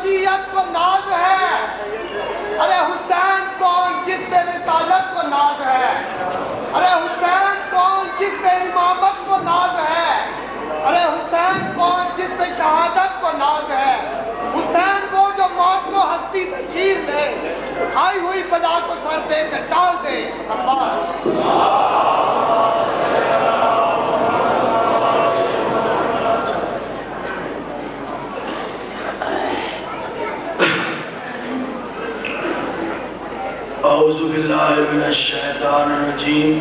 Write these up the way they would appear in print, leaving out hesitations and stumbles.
شیعت کو ناز ہے؟ ارے حسین کون جس پہ رسالت کو ناز ہے؟ ارے حسین کون جس پہ امامت کو ناز ہے؟ ارے حسین کون جس پہ شہادت کو ناز ہے؟ حسین وہ جو موت کو ہستی سے چیر لے، آئی ہوئی بلا کو سر دے کے ڈال دے۔ اللہ اعوذ باللہ من الشیطان الرجیم،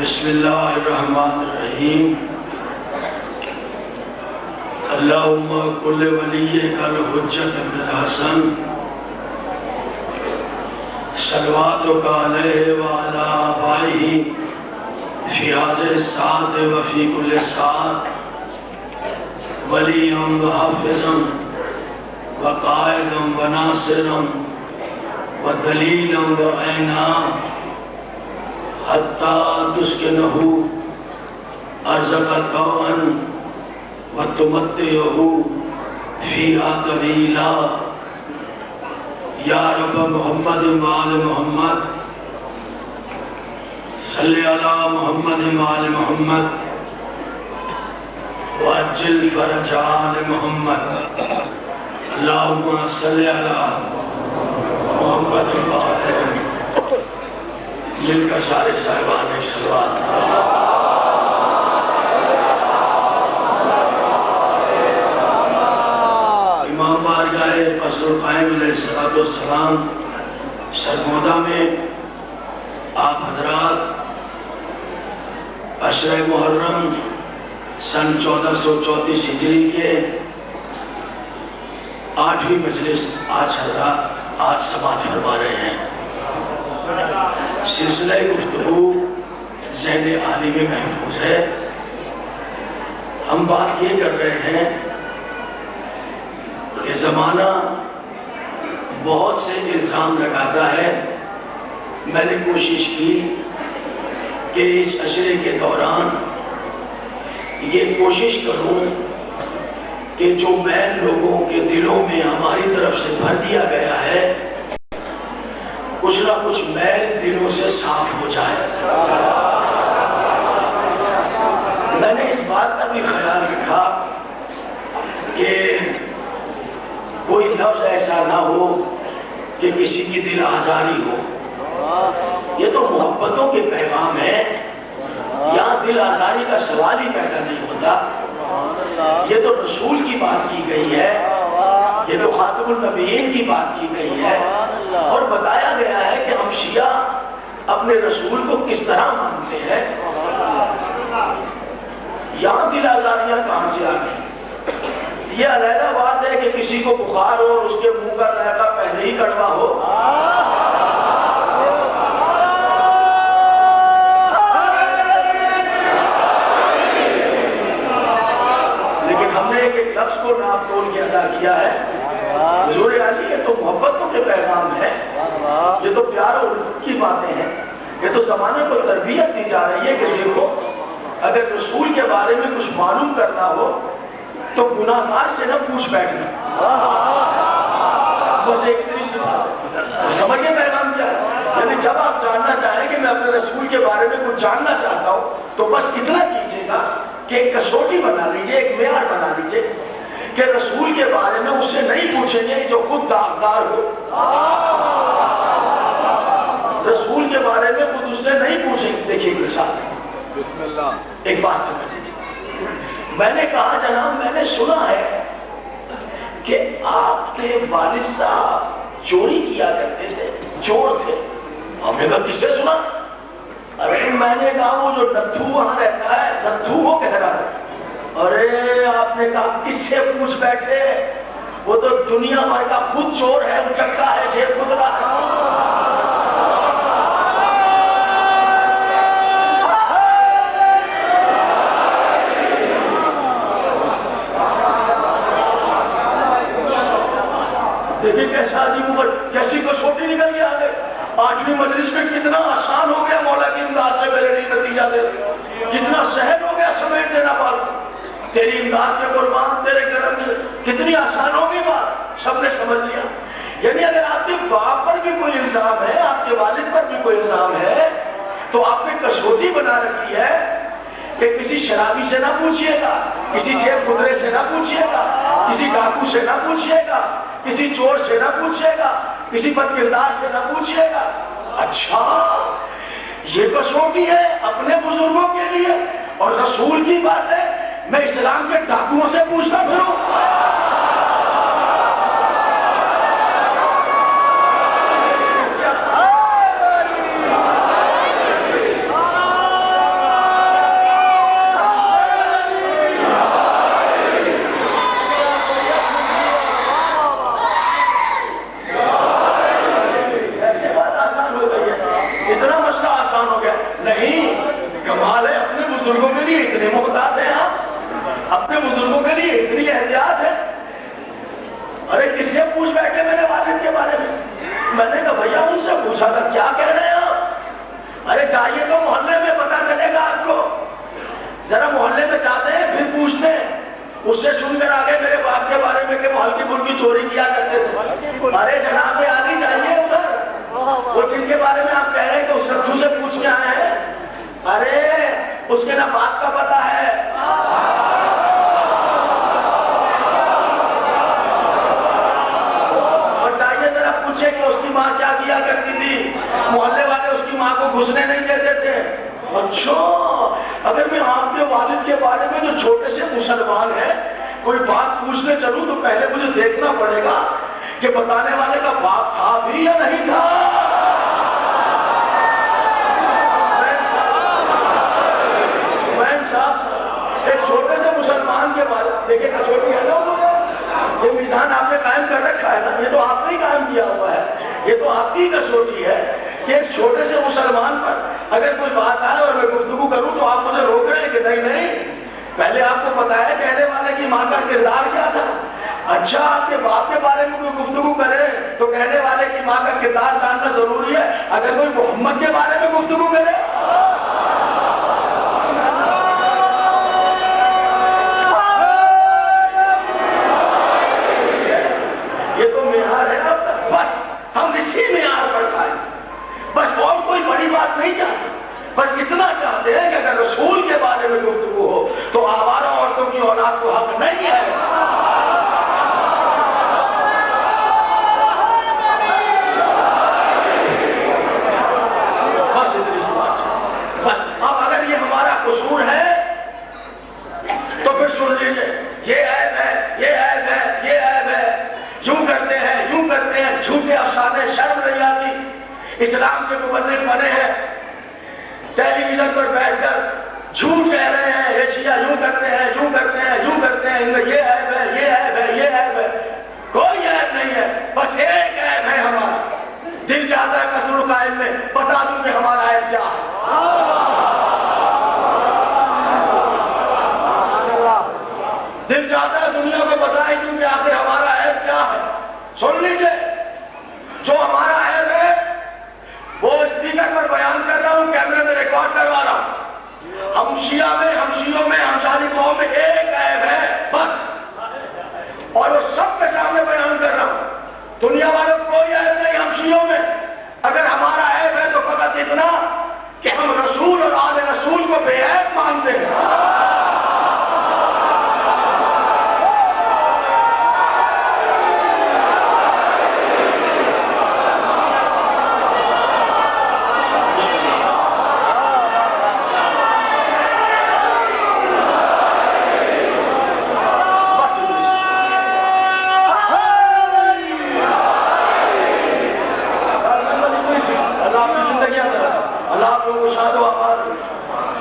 بسم اللہ الرحمن الرحیم۔ اللہم کل ولیک الحجت ابن الحسن صلواتک علیہ وعلی آبائہ فی هذه الساعة وفی کل ساعة ولیا وحافظا وقائدا وناصرا وَدَلِيلًا وَعَيْنًا حَتَّى تُسْكِنَهُ أَرْضَكَ طَوْعًا وَتُمَتِّعُهُ فِيهَا طَوِيلًا۔ یا رب محمد وآل محمد صلی علی محمد وآل محمد وعجل فرج آل محمد۔ اللہم صلی علی محمد مل کر سارے صاحبان ایک صلوات۔ امام بارگاہ قصر القائم علیہ السلام سرگودہ میں آپ حضرات عشرہ محرم سن 1434 ہجری کے 8ویں مجلس آج حضرات سماعت فرما رہے ہیں۔ سلسلہ گفتگو ذہن عالی میں محفوظ ہے۔ ہم بات یہ کر رہے ہیں کہ زمانہ بہت سے الزام لگاتا ہے۔ میں نے کوشش کی کہ اس عشرے کے دوران یہ کوشش کروں کہ جو میل لوگوں کے دلوں میں ہماری طرف سے بھر دیا گیا ہے، کچھ نہ کچھ میل دلوں سے صاف ہو جائے۔ میں نے اس بات کا بھی خیال رکھا کہ کوئی لفظ ایسا نہ ہو کہ کسی کی دل آزاری ہو۔ یہ تو محبتوں کے پیغام ہے، یہاں دل آزاری کا سوال ہی پیدا نہیں ہوتا۔ یہ تو رسول کی بات کی گئی ہے، یہ تو خاتم النبیین کی بات کی گئی ہے، اور بتایا گیا ہے کہ ہم شیعہ اپنے رسول کو کس طرح مانتے ہیں۔ یہاں دل آزاریاں کہاں سے آ گئی؟ یہ علیحدہ بات ہے کہ کسی کو بخار ہو اور اس کے منہ کا ذائقہ پہلے ہی کڑوا ہو۔ لفظ کو ناپ تول کے ادا کیا ہے۔ حضور علی یہ تو محبتوں کے پیغام ہے، یہ تو پیار اور لطف کی باتیں ہیں، یہ تو زمانے کو تربیت دی جا رہی ہے کہ دیکھو اگر رسول کے بارے میں کچھ معلوم کرنا ہو تو گناہگار سے نہ پوچھ بیٹھنا۔ بس ایک طریقے سے سمجھے پیغام کیا ہے؟ یعنی جب آپ جاننا چاہیں کہ میں اپنے رسول کے بارے میں کچھ جاننا چاہتا ہوں تو بس اتنا کیجیے گا کہ ایک کسوٹی بنا لیجئے، ایک معیار بنا لیجئے کہ رسول کے بارے میں اس سے نہیں پوچھیں گے جو خود داغدار ہو۔ رسول کے بارے میں خود اس سے نہیں پوچھیں گے۔ دیکھیے مثال ایک بات سمجھ لیجیے، میں نے کہا جناب میں نے سنا ہے کہ آپ کے والد صاحب چوری کیا کرتے تھے، چور تھے۔ ہم نے کہا کس سے سنا؟ ارے میں نے کہا وہ جو نتھو وہاں رہتا ہے، نتھو وہ کہہ رہا ہے۔ ارے آپ نے کہا کس سے پوچھ بیٹھے؟ وہ تو دنیا بھر کا خود چور ہے، چکا ہے، جیب خود رہا ہے۔ دیکھیں کیسا عجیب عمر، کیسی کسوٹی نکل کے آ گئے۔ 8ویں مجلس میں کتنا آسان ہو گیا مولا کی امداد سے میرے لیے نتیجہ دے، کتنا سہل ہو گیا سمیٹ دینا پاس۔ تیری امداد کے قربان، تیرے کرم سے کتنی آسان ہوگی بات، سب نے سمجھ لیا۔ یعنی اگر آپ کے باپ پر بھی کوئی الزام ہے، آپ کے والد پر بھی کوئی الزام ہے، تو آپ نے کسوٹی بنا رکھی ہے کہ کسی شرابی سے نہ پوچھئے گا، کسی جیب خدرے سے نہ پوچھئے گا، کسی ڈاکو سے نہ پوچھئے گا، کسی چور سے نہ پوچھئے گا، کسی بد کردار سے نہ پوچھئے گا۔ اچھا، یہ کسوٹی ہے اپنے بزرگوں کے لیے، اور رسول کی بات ہے میں اسلام کے ڈاکوؤں سے پوچھتا پھروں؟ اس سے سن کر آگے میرے باپ کے بارے میں کہ وہ ہلکی پھلکی چوری کیا کرتے تھے۔ ارے جناب یہ آنی چاہیے ادھر، وہ جن کے بارے میں آپ کہہ رہے ہیں کہ اس رکھو سے پوچھ کے آئے ہیں، ارے اس کے نہ باپ کا پتہ ہے، اور چاہیے ذرا پوچھے کہ اس کی ماں کیا کیا کرتی تھی، محلے والے اس کی ماں کو گھسنے نہیں دیتے تھے۔ اچھا، اگر میں آپ کے والد کے بارے میں جو چھوٹے سے مسلمان ہیں کوئی بات پوچھنے چلوں تو پہلے مجھے دیکھنا پڑے گا کہ بتانے والے کا باپ تھا بھی یا نہیں تھا۔ ایک چھوٹے سے مسلمان کے بارے میں دیکھیں کسوٹی ہے نا، یہ میزان آپ نے قائم کر رکھا ہے نا، یہ تو آپ نے ہی قائم کیا ہوا ہے، یہ تو آپ کی کسوٹی ہے کہ ایک چھوٹے سے مسلمان پر اگر کوئی بات آئے اور میں گفتگو کروں تو آپ مجھے روک رہے ہیں کہ نہیں نہیں، پہلے آپ کو پتا ہے کہنے والے کی ماں کا کردار کیا تھا۔ اچھا، آپ کے باپ کے بارے میں کوئی گفتگو کرے تو کہنے والے کی ماں کا کردار جاننا ضروری ہے، اگر کوئی محمد کے بارے میں گفتگو کرے یہ تو معیار ہے نا، بس ہم اسی معیار پر پائیں، بس اور کوئی بڑی بات نہیں چاہتے، بس اتنا چاہتے ہیں کہ اگر رسول کے بارے میں گفتگو ہو تو آوارہ عورتوں کی اولاد کو حق نہیں ہے۔ بس اتنی سی بات، بس اب اگر یہ ہمارا قصور ہے تو پھر سن لیجئے، یہ عیب ہے، یہ عیب ہے، یہ عیب ہے، یوں کرتے ہیں جھوٹے افسانے، شرم نہیں آتی، اسلام کے مبلغ بنے ہیں، ٹیلی ویژن پر بیٹھ کر جھوٹ کہہ رہے ہیں، یہ شیعہ یوں کرتے ہیں، یوں کرتے ہیں، یوں کرتے ہیں، ان میں یہ عیب ہے، یہ عیب ہے، یہ عیب ہے، کوئی عیب نہیں ہے، بس ایک عیب ہے ہمارا، دل چاہتا ہے قصر القائم میں بتا دوں کہ ہمارا عیب کیا ہے۔ دل چاہتا ہے دنیا کو بتائیں کیونکہ آخر ہمارا عیب کیا ہے۔ سن لیجئے، جو ہمارا عیب ہے وہ اسپیکر پر بیان کر رہا ہوں، کیمرے میں ریکارڈ کروا رہا ہوں۔ ہم شیعہ میں، ہم شیعوں میں، ہم شانی قوم میں ایک عیب ہے بس، اور وہ سب کے سامنے بیان کر رہا ہوں، دنیا والوں کو کوئی عیب نہیں ہم شیعوں میں۔ اگر ہمارا عیب ہے تو فقط اتنا کہ ہم رسول اور آل رسول کو بے عیب مانتے ہیں۔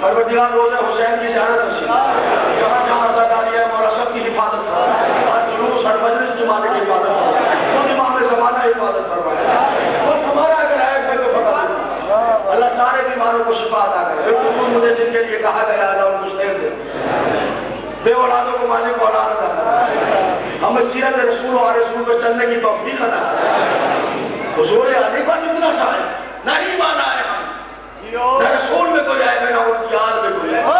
پروردگار روزہ حسین کی زیارت نصیب، جہاں جہاں عزاداری ہے مولا سب کی حفاظت فرمائے، ہر جلوس ہر مجلس کی مالک کی حفاظت فرمائے، خود امام زمانہ حفاظت فرمائے، اور ہمارا اگر عیب ہے تو فقط اللہ سارے بیماروں کو شفا عطا کرے۔ مجھے جن کے لیے کہا گیا اللہ ان کو صحت دے، بے اولادوں کو مالک کو اولاد عطا کرے، ہمیں سیرت رسول اور رسول پہ چلنے کی توفیق عطا کرے۔ حضور علی بس اتنا سا ہے، نہیں مانا ہے ہم، نہ رسول میں کوئی عیب ہے نہ ان کی آل میں کوئی عیب ہے،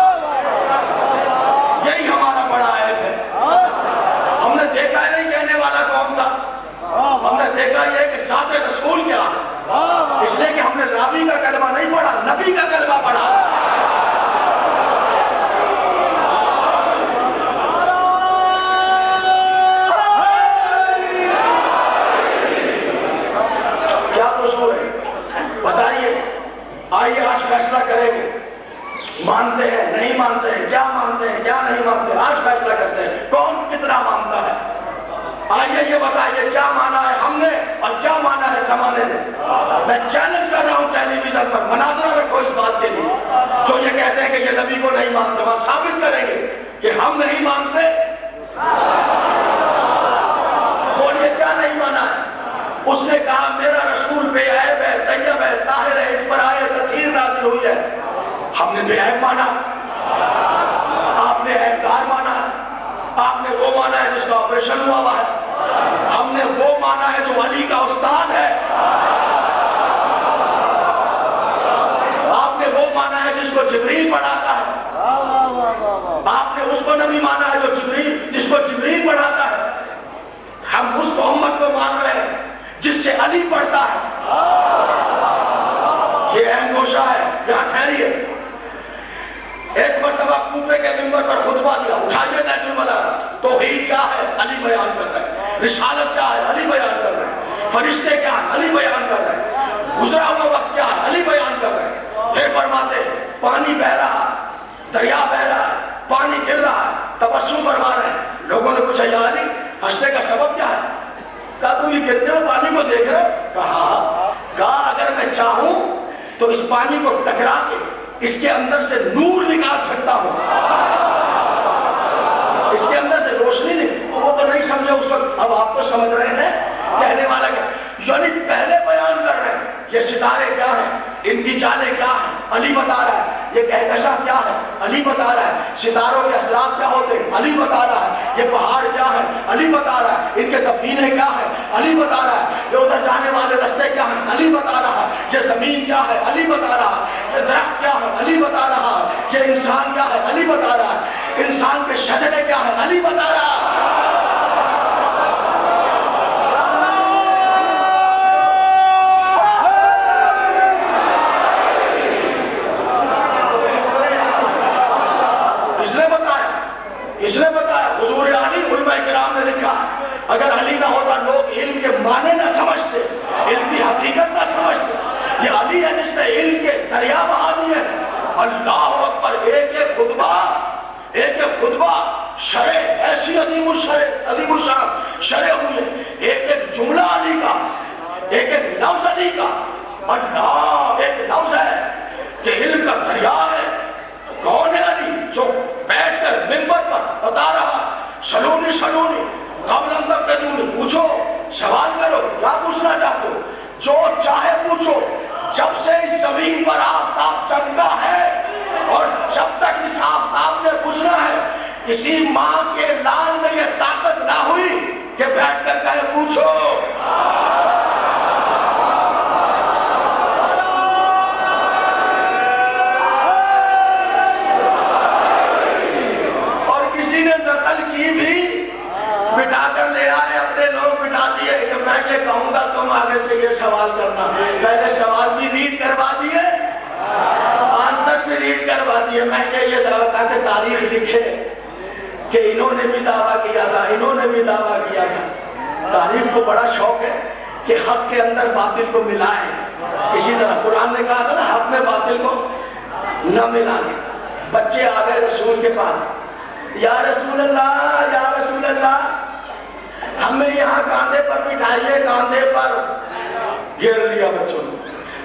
یہی ہمارا بڑا عیب ہے۔ ہم نے دیکھا ہم نے دیکھا یہ کہ ذات رسول کیا ہے، اس لیے کہ ہم نے راوی کا کلمہ نہیں پڑھا، نبی کا کلمہ پڑھا۔ کیا قصور ہے بتائیے؟ آئیے آج فیصلہ کریں گے، مانتے ہیں نہیں مانتے ہیں، کیا مانتے ہیں کیا نہیں مانتے، آج فیصلہ کرتے ہیں کون کتنا مانتا ہے۔ آئیے یہ بتائیے کیا مانا ہے ہم نے اور کیا مانا ہے زمانے نے۔ میں چیلنج کر رہا ہوں ٹیلی ویژن پر، مناظرہ رکھو اس بات کے لیے، جو یہ کہتے ہیں کہ یہ نبی کو نہیں مانتے، وہ ثابت کریں گے کہ ہم نہیں مانتے۔ بولیے کیا نہیں مانا ہے؟ اس نے کہا میرا رسول بے عیب ہے، طیب ہے، طاہر ہے، اس پر آیت تطہیر نازل ہوئی ہے۔ ہم نے بے عیب مانا، آپ نے عیب دار مانا، آپ نے وہ مانا ہے جس کا آپریشن ہوا ہوا ہے، ہم نے وہ مانا ہے جو علی کا استاد ہے، آپ نے وہ مانا ہے جس کو جبریل پڑھاتا ہے، آپ نے اس کو نبی مانا ہے جس کو جبریل پڑھاتا ہے۔ ہم اس محمد کو مان رہے ہیں جس سے علی پڑھتا ہے۔ یہ اہم گوشہ ہے، یہاں ٹھہریے۔ ایک مرتبہ کوفے کے منبر پر خطبہ دیا، اٹھائیے نیت الملائکہ، توحید کیا ہے علی بیان کر رہے ہیں، رسالت کیا ہے علی بیان کر رہے ہیں، فرشتے کیا ہے علی بیان کر رہے ہیں، گزرا ہوا وقت کیا ہے علی بیان کر رہے ہیں۔ پھر فرماتے پانی بہ رہا ہے، دریا بہ رہا ہے، پانی گر رہا ہے، تبسم فرما رہے ہیں۔ لوگوں نے پوچھا یا علی ہنسنے کا سبب کیا ہے؟ کہا تم یہ گرتے ہوئے پانی کو دیکھ رہے ہو؟ کہا اگر میں چاہوں تو اس پانی کو ٹکرا کے اس کے اندر سے نور نکال سکتا ہوں، اس کے اندر سے روشنی نہیں۔ وہ تو نہیں سمجھے اس وقت، اب آپ تو سمجھ رہے ہیں کہنے والا کیا، یعنی پہلے بیان کر رہے ہیں یہ ستارے کیا ہیں، ان کی چالیں کیا ہیں علی بتا رہا ہے، یہ کہکشاں کیا ہے علی بتا رہا ہے، ستاروں کے اثرات کیا ہوتے ہیں علی بتا رہا ہے، یہ پہاڑ کیا ہے علی بتا رہا ہے، ان کے دفینے کیا ہے علی بتا رہا ہے، یہ ادھر جانے والے رستے کیا ہیں علی بتا رہا ہے، یہ زمین کیا ہے علی بتا رہا ہے، یہ درخت کیا ہے علی بتا رہا ہے، یہ انسان کیا ہے علی بتا رہا ہے، انسان کے شجرے کیا ہے علی بتا رہا ہے۔ اس نے بتایا حضور علی، علماء کرام نے لکھا اگر علی نہ ہوتا لوگ علم کے معنی نہ سمجھتے، علم کی حقیقت نہ سمجھتے۔ یہ علی ہے جس نے علم کے دریا بہا دیے۔ اللہ اکبر، ایک ایک خطبہ شرح ایسی عظیم الشان شرح ہوئی ہے، ایک ایک جملہ علی کا، ایک ایک لفظ علی کا۔ اللہ ایک لفظ ہے کہ علم کا دریا ہے۔ کون ہے علی؟ جو بیٹھ کر منبر پر بتا رہا سلونی قبل ان تبتدونی، پوچھو سوال کرو، کیا پوچھنا چاہتے ہو، جو چاہے پوچھو۔ جب سے اس زمین پر آفتاب چمکا ہے اور جب تک اس آفتاب نے گزرا ہے، کسی ماں کے لال میں یہ طاقت نہ ہوئی کہ بیٹھ کر کہے پوچھو۔ بٹھا کر لے آئے، اپنے لوگ بٹھا دیے کہ میں یہ کہوں گا تم آگے سے یہ سوال کرنا۔ پہلے سوال بھی ریڈ کروا دیے، آنسر بھی ریڈ کروا دیے۔ میں یہ دعویٰ کہ تاریخ لکھے کہ انہوں نے بھی دعویٰ کیا تھا، انہوں نے بھی دعویٰ کیا تھا۔ تاریخ کو بڑا شوق ہے کہ حق کے اندر باطل کو ملائے۔ اسی طرح قرآن نے کہا تھا نا حق میں باطل کو نہ ملانے۔ بچے آ گئے رسول کے پاس، یا رسول اللہ ہمیں یہاں کاندھے پر بٹھائیے، کاندھے پر گھیر لیا بچوں نے،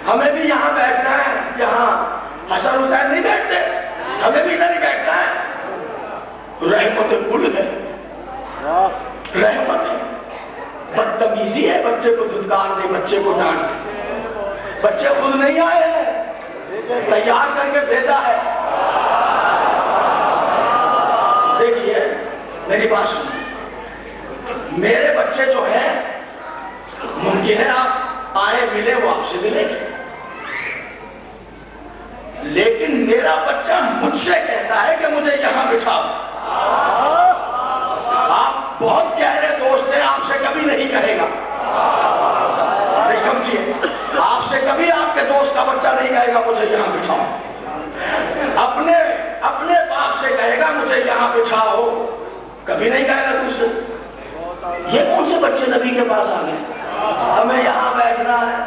ہمیں بھی یہاں بیٹھنا ہے۔ یہاں حسن حسین نہیں بیٹھتے، ہمیں بھی ادھر ہی بیٹھنا ہے۔ رحمت کل ہے، رحمت ہے، بدتمیزی ہے بچے کو دھتکار دے، بچے کو ڈانٹ دے۔ بچے خود نہیں آئے ہیں، تیار کر کے بھیجا ہے۔ دیکھیے میری بات سنیے، میرے بچے جو ہیں ممکن ہے آپ آئے ملے، وہ آپ سے ملے گے، لیکن میرا بچہ مجھ سے کہتا ہے کہ مجھے یہاں بٹھاؤ۔ آپ بہت گہرے دوست ہیں، آپ سے کبھی نہیں کہے گا نہیں سمجھیے، آپ سے کبھی آپ کے دوست کا بچہ نہیں کہے گا مجھے یہاں بٹھاؤ، اپنے باپ سے کہے گا مجھے یہاں بٹھاؤ، کبھی نہیں کہے گا دوسرے۔ یہ کون سے بچے نبی کے پاس آ گئے، ہمیں یہاں بیٹھنا ہے،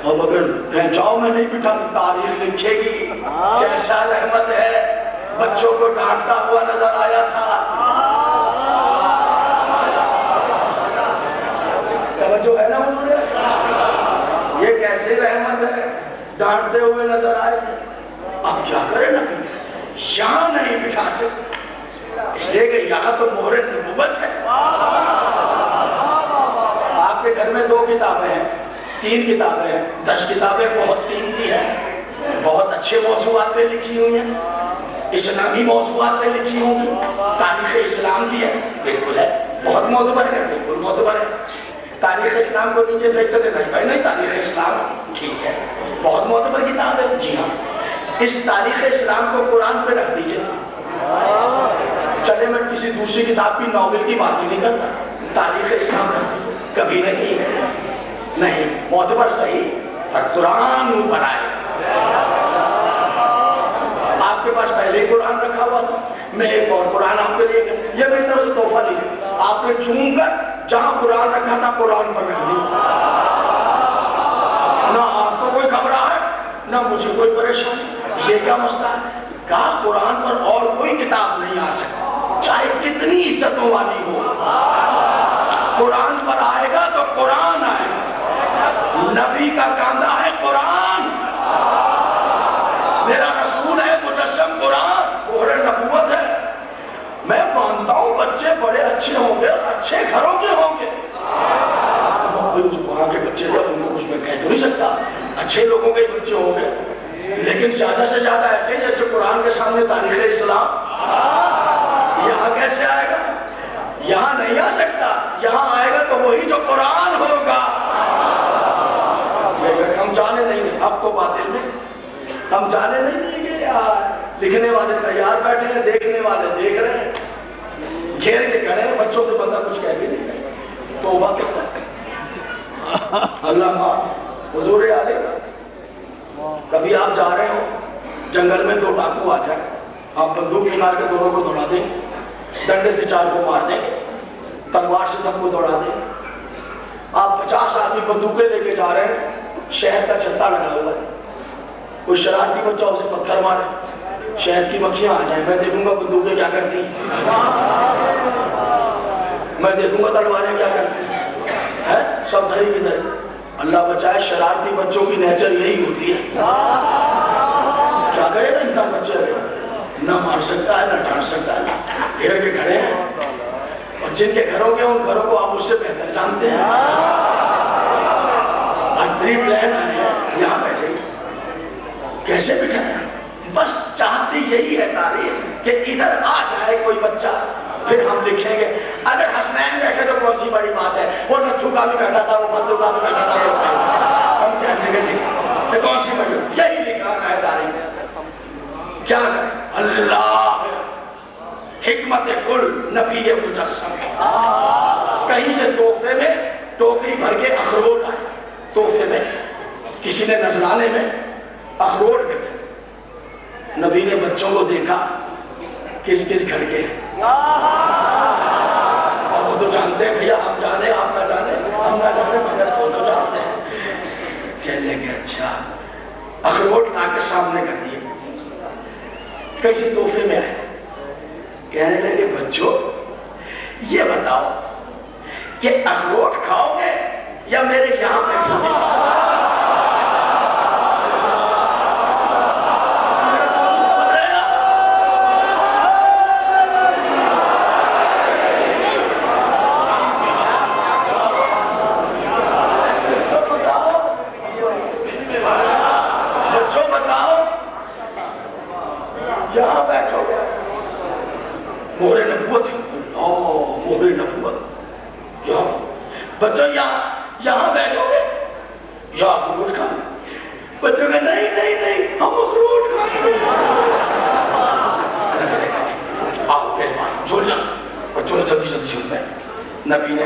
اور اگر جاؤ میں نہیں بٹھا، تاریخ لکھے گی کیسا رحمت ہے، بچوں کو ڈانٹتا ہوا نظر آیا تھا۔ توجہ ہے نا انہوں نے، یہ کیسے رحمت ہے، ڈانٹتے ہوئے نظر آئے۔ اب کیا کرے نبی، یہاں نہیں بٹھا سکتے، اس لیے کہ یہاں تو مہر نبوت ہے۔ آپ کے گھر میں 2 کتابیں ہیں، 3 کتابیں ہیں، 10 کتابیں بہت قیمتی ہیں، بہت اچھے موضوعات پہ لکھی ہوئی ہیں، اسلامی موضوعات پہ لکھی ہوں گی، تاریخ اسلام بھی ہے، بالکل ہے، بہت معتبر ہے، بالکل معتبر ہے۔ تاریخ اسلام کو نیچے پھینک دے نہیں بھائی، نہیں تاریخ اسلام ٹھیک ہے، بہت معتبر کتاب ہے، جی ہاں، اس تاریخ اسلام کو قرآن پہ رکھ دیجئے۔ چلے میں کسی دوسری کتاب کی ناول کی بات ہی نہیں کرتا، تاریخ اسلام رکھ دیجئے، کبھی نہیں معتبر صحیح، پر قرآن اوپر آئے۔ آپ کے پاس پہلے ہی قرآن رکھا ہوا تھا، میں ایک اور قرآن آپ کے لیے، یہ میری طرف سے تحفہ لیجیے، آپ نے چون کر جہاں قرآن رکھا تھا قرآن پر رکھ دیا، نہ آپ کو کوئی گھبراہٹ نہ مجھے کوئی پریشانی۔ یہ کیا مسئلہ ہے، کہا قرآن پر اور کوئی کتاب نہیں آ سکتی، چاہے کتنی عزتوں والی ہو، قرآن پر آئے گا تو قرآن آئے گا، نبی کا کاندھا ہے قرآن، میرا رسول ہے مجسم قرآن، مہر نبوت ہے۔ میں مانتا ہوں بچے بڑے اچھے ہوں گے، اچھے گھروں کے ہوں گے، وہاں کے بچے جب ان کو کچھ میں کہہ تو نہیں سکتا، اچھے لوگوں کے بچے ہوں گے، لیکن زیادہ سے زیادہ ایسے جیسے قرآن کے سامنے تاریخ اسلام، یہاں کیسے آئے گا، یہاں نہیں آ سکتا، یہاں آئے گا تو وہی جو قرآن ہوگا۔ ہم جانے نہیں دیں آپ کو باطل میں، ہم جانے نہیں دیں گے یار، لکھنے والے تیار بیٹھے ہیں، دیکھنے والے دیکھ رہے ہیں، گھیر کے کھڑے ہیں، بچوں سے بندہ کچھ کہہ بھی نہیں سکتا، توبہ کرتا ہے۔ اللہ ماں حضور عالم، کبھی آپ جا رہے ہو جنگل میں 2 ڈاکو آ جائیں، آپ بندوق نکال کے دونوں کو دوڑا دیں، ڈنڈے سے 4 کو مار دیں، تلوار سے سب کو دوڑا دیں، آپ 50 آدمی بندوقیں لے کے جا رہے ہیں، شہد کا چھتا لگا ہوا ہے، کوئی شرارتی بچہ اسے پتھر مارے، شہد کی مکھیاں آ جائیں، میں دیکھوں گا بندوقیں کیا کرتی ہیں، میں دیکھوں گا تلواریں کیا کرتی ہیں، سب دھری کی دھری۔ اللہ بچائے، شرارتی بچوں کی نیچر یہی ہوتی ہے، کیا کرے گا انسان بچے، نہ مار سکتا ہے نہ ڈانٹ سکتا ہے، گھر کے کھڑے ہیں، اور جن کے گھروں کے ان گھروں کو آپ اس سے بہتر جانتے ہیں، پری پلان ہے، یہاں بیٹھے کیسے بٹھائے، بس چاہتی یہی ہے تاریخ کہ ادھر آ جائے کوئی بچہ، پھر ہم لکھیں گے۔ اگر حسنین بیٹھے تو کون سی بڑی بات ہے، وہ نتھو کا بھی بیٹھا تھا، وہ بدو کا بھی بیٹھا تھا، ہم کہنے کے لکھیں کہ کون سی بڑی، یہی لکھانا ہے تاریخ۔ کیا کریں، اللہ حکمت کل نبی مجسم، کہیں سے تحفے میں ٹوکری بھر کے اخروٹ آئے، تحفے میں کسی نے نذرانے میں اخروٹ دیتے، نبی نے بچوں کو دیکھا کس کس گھر کے، اور وہ تو جانتے ہیں بھیا، ہم جانے آپ نہ جانے، ہم نہ جانے مگر وہ تو جانتے ہیں، کہنے لگے اچھا، اخروٹ لا کے سامنے کر دیے، کسی تحفے میں آئے، کہنے لگے بچوں یہ بتاؤ کہ اخروٹ کھاؤ گے یا میرے یہاں بیٹھو گے؟ بچوں یہاں بیٹھو گے یا اخروٹ کھائیں؟ بچوں کہ نہیں نہیں نہیں، ہم اخروٹ کھائیں گے۔ آؤ میرے پاس جھولنا، بچوں نے جلدی جلدی جھول پائے، نبی نے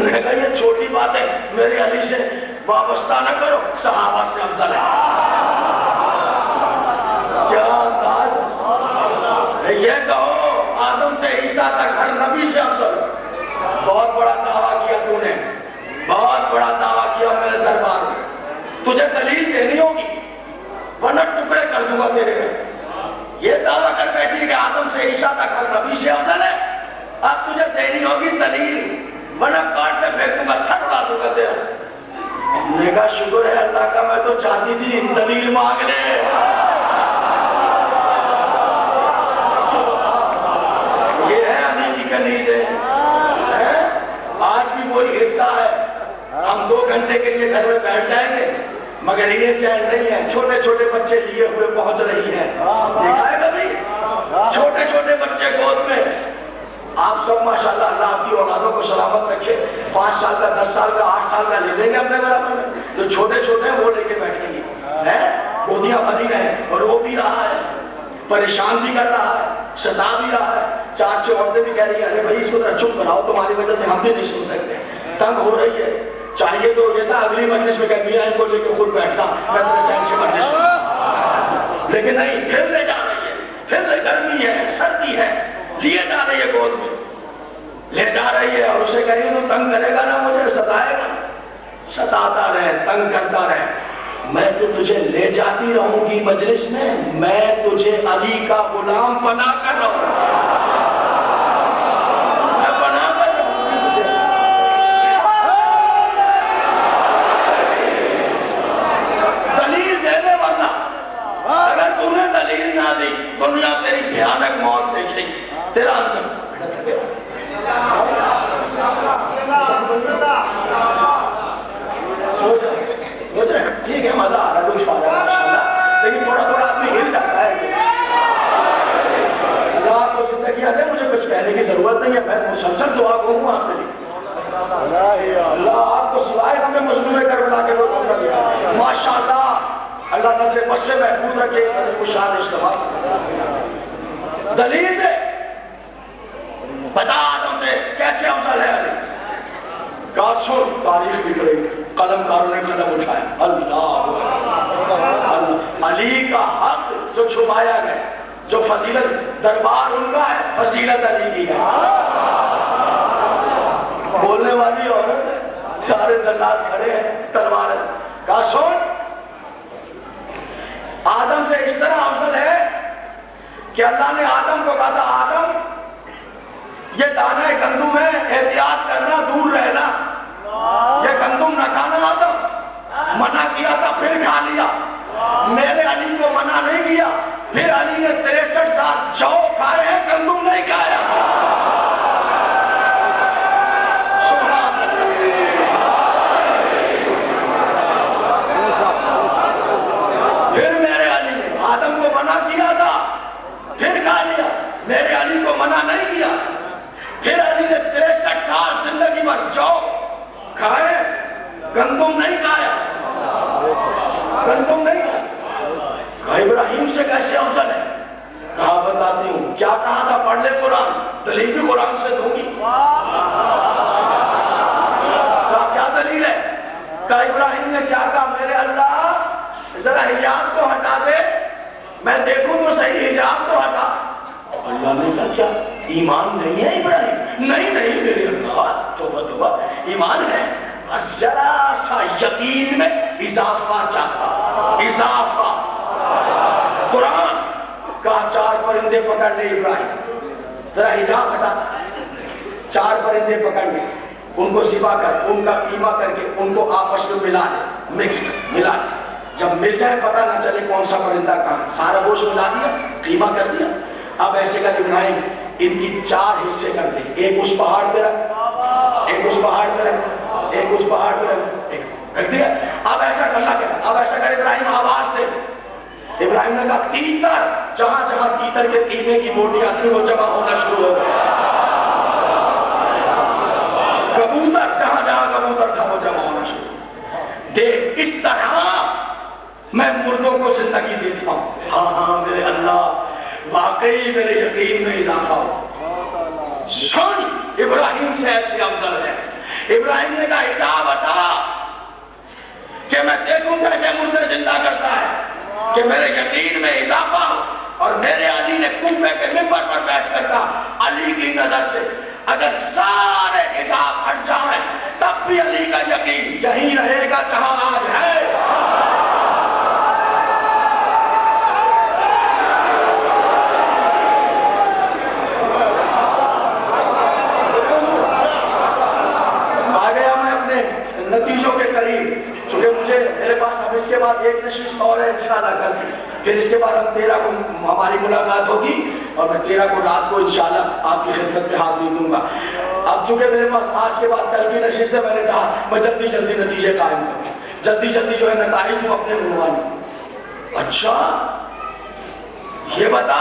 میں نے کہا یہ چھوٹی بات ہے، میرے علی سے وابستہ نہ کرو، صحابہ سے افضل ہے۔ کیا انداز، یہ کہو آدم سے عیسیٰ تک ہر نبی سے افضل ہے۔ بہت بڑا دعویٰ کیا تو نے، بہت بڑا دعویٰ کیا میرے دربار میں، تجھے دلیل دینی ہوگی ورنہ ٹکڑے کر دوں گا تیرے میں۔ یہ دعویٰ کر بیٹھی کہ آدم سے عیسیٰ تک ہر نبی سے افضل ہے، اب تجھے دینی ہوگی دلیل ورنہ کاٹ میں پھینکوں گا، سر اڑا دوں گا تیرا۔ میں نے کہا شکر ہے اللہ کا، میں تو چاہتی تھی دلیل مانگ لے۔ یہ ہے علی کی کنیزیں، آج بھی وہی حصہ ہے۔ ہم 2 گھنٹے کے لیے گھر میں بیٹھ جائیں گے مگر یہ چین نہیں ہے، چھوٹے چھوٹے بچے لیے ہوئے پہنچ رہی ہیں، دیکھا ہے کبھی؟ چھوٹے چھوٹے بچے گود میں۔ آپ سب ماشاءاللہ اللہ آپ کی اولادوں کو سلامت رکھے، 5 سال کا 10 سال کا 8 سال کا لے دیں گے اپنے برابر میں، جو چھوٹے چھوٹے ہیں وہ لے کے بیٹھیں گے، گودیاں بھری رہے، اور وہ بھی رہا ہے، پریشان بھی کر رہا ہے، ستا بھی رہا ہے۔ 4 عورتیں بھی کہہ رہی ہیں ارے بھائی اس کو ذرا چپ کراؤ، تمہاری وجہ سے ہم بھی نہیں سن سکتے، تنگ ہو رہی ہے۔ چاہیے تو یہ تھا اگلی مجلس میں کہ میاں ان کو لے کے خود بیٹھنا، میں تمہیں چین سے مجلس سنوں، لیکن نہیں، پھر لے جا رہی ہے، پھر گرمی ہے سردی ہے، لیے جا رہی ہے گود میں، لے جا رہی ہے، اور اسے کہیں تو تنگ کرے گا نا مجھے، ستائے گا، ستاتا رہے، تنگ کرتا رہے، میں تو تجھے لے جاتی رہوں گی مجلس میں، میں تجھے علی کا غلام بنا کر رہوں گا، میں بنا کر رہوں گی تجھے۔ دلیل دے دے ورنہ، اگر تم نے دلیل نہ دی دنیا تیری بھیانک موت دیکھے گی، تیرا انجام سوچ رہے ٹھیک ہے، مزہ آ رہا ہے، کچھ آ رہا ہے، لیکن تھوڑا تھوڑا آدمی ہل جاتا ہے۔ اللہ آپ کو زندگی دے، مجھے کچھ کہنے کی ضرورت نہیں ہے، میں مسلسل دعا کروں گا آپ کے لیے۔ اللہ آپ کو سوائے ہمیں مظلوم کربلا کے لوگوں کا دیا، ماشاءاللہ اللہ نظر بس سے محفوظ رکھے اس حضرت کو شاد اجتماع۔ دلیل دے، بتا آدم سے کیسے افضل ہے علی؟ کہا سن، تاریخ بگڑے، قلم کاروں نے قلم اٹھایا، اللہ علی کا حق جو چھپایا گیا، جو فضیلت دربار ان کا ہے، فضیلت علی کی ہے۔ بولنے والی عورت، سارے جلاد کھڑے ہیں، تلوار ہے۔ کہا سن، آدم سے اس طرح افضل ہے کہ اللہ نے آدم کو کہا تھا آدم یہ دانہ گندم ہے، احتیاط کرنا، دور رہنا، یہ گندم نہ کھانا۔ آدم منع کیا تھا پھر کھا لیا، میرے علی کو منع نہیں کیا، پھر علی نے 63 سال جو کھائے ہیں، گندم نہیں کھایا۔ پھر میرے علی نے آدم کو منع کیا تھا پھر کھا لیا، میرے علی کو منع نہیں کیا، پھر علی نے 63 سال زندگی بھر جو کھائے، گندم نہیں کھایا، گندم نہیں کھایا۔ کہا ابراہیم سے کیسے افضل ہے؟ کہا بتاتی ہوں، کیا کہا تھا؟ پڑھ لے قرآن، دلیل بھی قرآن سے دوں گی۔ کہا کیا دلیل ہے؟ کہا ابراہیم نے کیا کہا؟ میرے اللہ ذرا حجاب کو ہٹا دے، میں دیکھوں تو صحیح، حجاب کو ہٹا۔ اللہ نے کہا کیا ایمان نہیں ہے ابراہیم؟ نہیں نہیں میرے اللہ، توبہ توبہ، ایمان ہے، ذرا سا یقین میں اضافہ چاہتا، اضافہ۔ قرآن کا 4 پرندے پکڑ لے ابراہیم، ذرا حجاب ہٹا، 4 پرندے پکڑ لے، ان کو ذبح کر، ان کا قیمہ کر کے ان کو آپس میں ملا دے، مکس کر، ملا دے، جب مل جائے پتہ نہ چلے کون سا پرندہ کہاں، سارا گوشت ملا دیا، قیمہ کر دیا۔ اب ایسے کر ابراہیم ان کی 4 حصے کر دے، ایک اس پہاڑ پہ رکھ، ایک اس پہاڑ پہ رکھ، ایک اس پہاڑ پہ رکھ، ایک رکھ دیا۔ اب ایسا کرنا کیا؟ اب ایسا کر ابراہیم آواز دے۔ ابراہیم نے کہا تیتر، جہاں جہاں تیتر کے تینے کی بوٹیاں تھیں وہ جمع ہونا شروع ہو گیا۔ کبوتر، جہاں جہاں کبوتر تھا وہ جمع ہونا شروع۔ دیکھ اس طرح میں مردوں کو زندگی دیتا ہوں۔ ہاں ہاں میرے اللہ، واقعی میرے یقین میں اضافہ ہو۔ سن، ابراہیم سے ایسے افضل ہے، ابراہیم نے کہا حجاب ہٹا کہ میں دیکھوں کیسے مردے زندہ کرتا ہے، کہ میرے یقین میں اضافہ ہو۔ اور میرے علی نے کوفے کے منبر پر بیٹھ کر کہا علی کی نظر سے اگر سارے حجاب ہٹ جائیں تب بھی علی کا یقین یہی رہے گا جہاں آج ہے۔ آ گیا میں اپنے نتیجوں کے قریب، چونکہ مجھے میرے پاس اب اس کے بعد ایک نشست اور ہے انشاءاللہ کل، پھر اس کے بعد ہم 13 کو ہماری ملاقات ہوگی اور میں 13 کو رات کو انشاءاللہ آپ کی خدمت میں حاضری دوں گا۔ اب چونکہ میرے پاس آج کے بعد کل کی نشست ہے، میں نے چاہا میں جلدی جلدی نتیجے قائم کروں، جلدی جلدی جو ہے نتائج ہوں اپنے عنوان۔ اچھا یہ بتا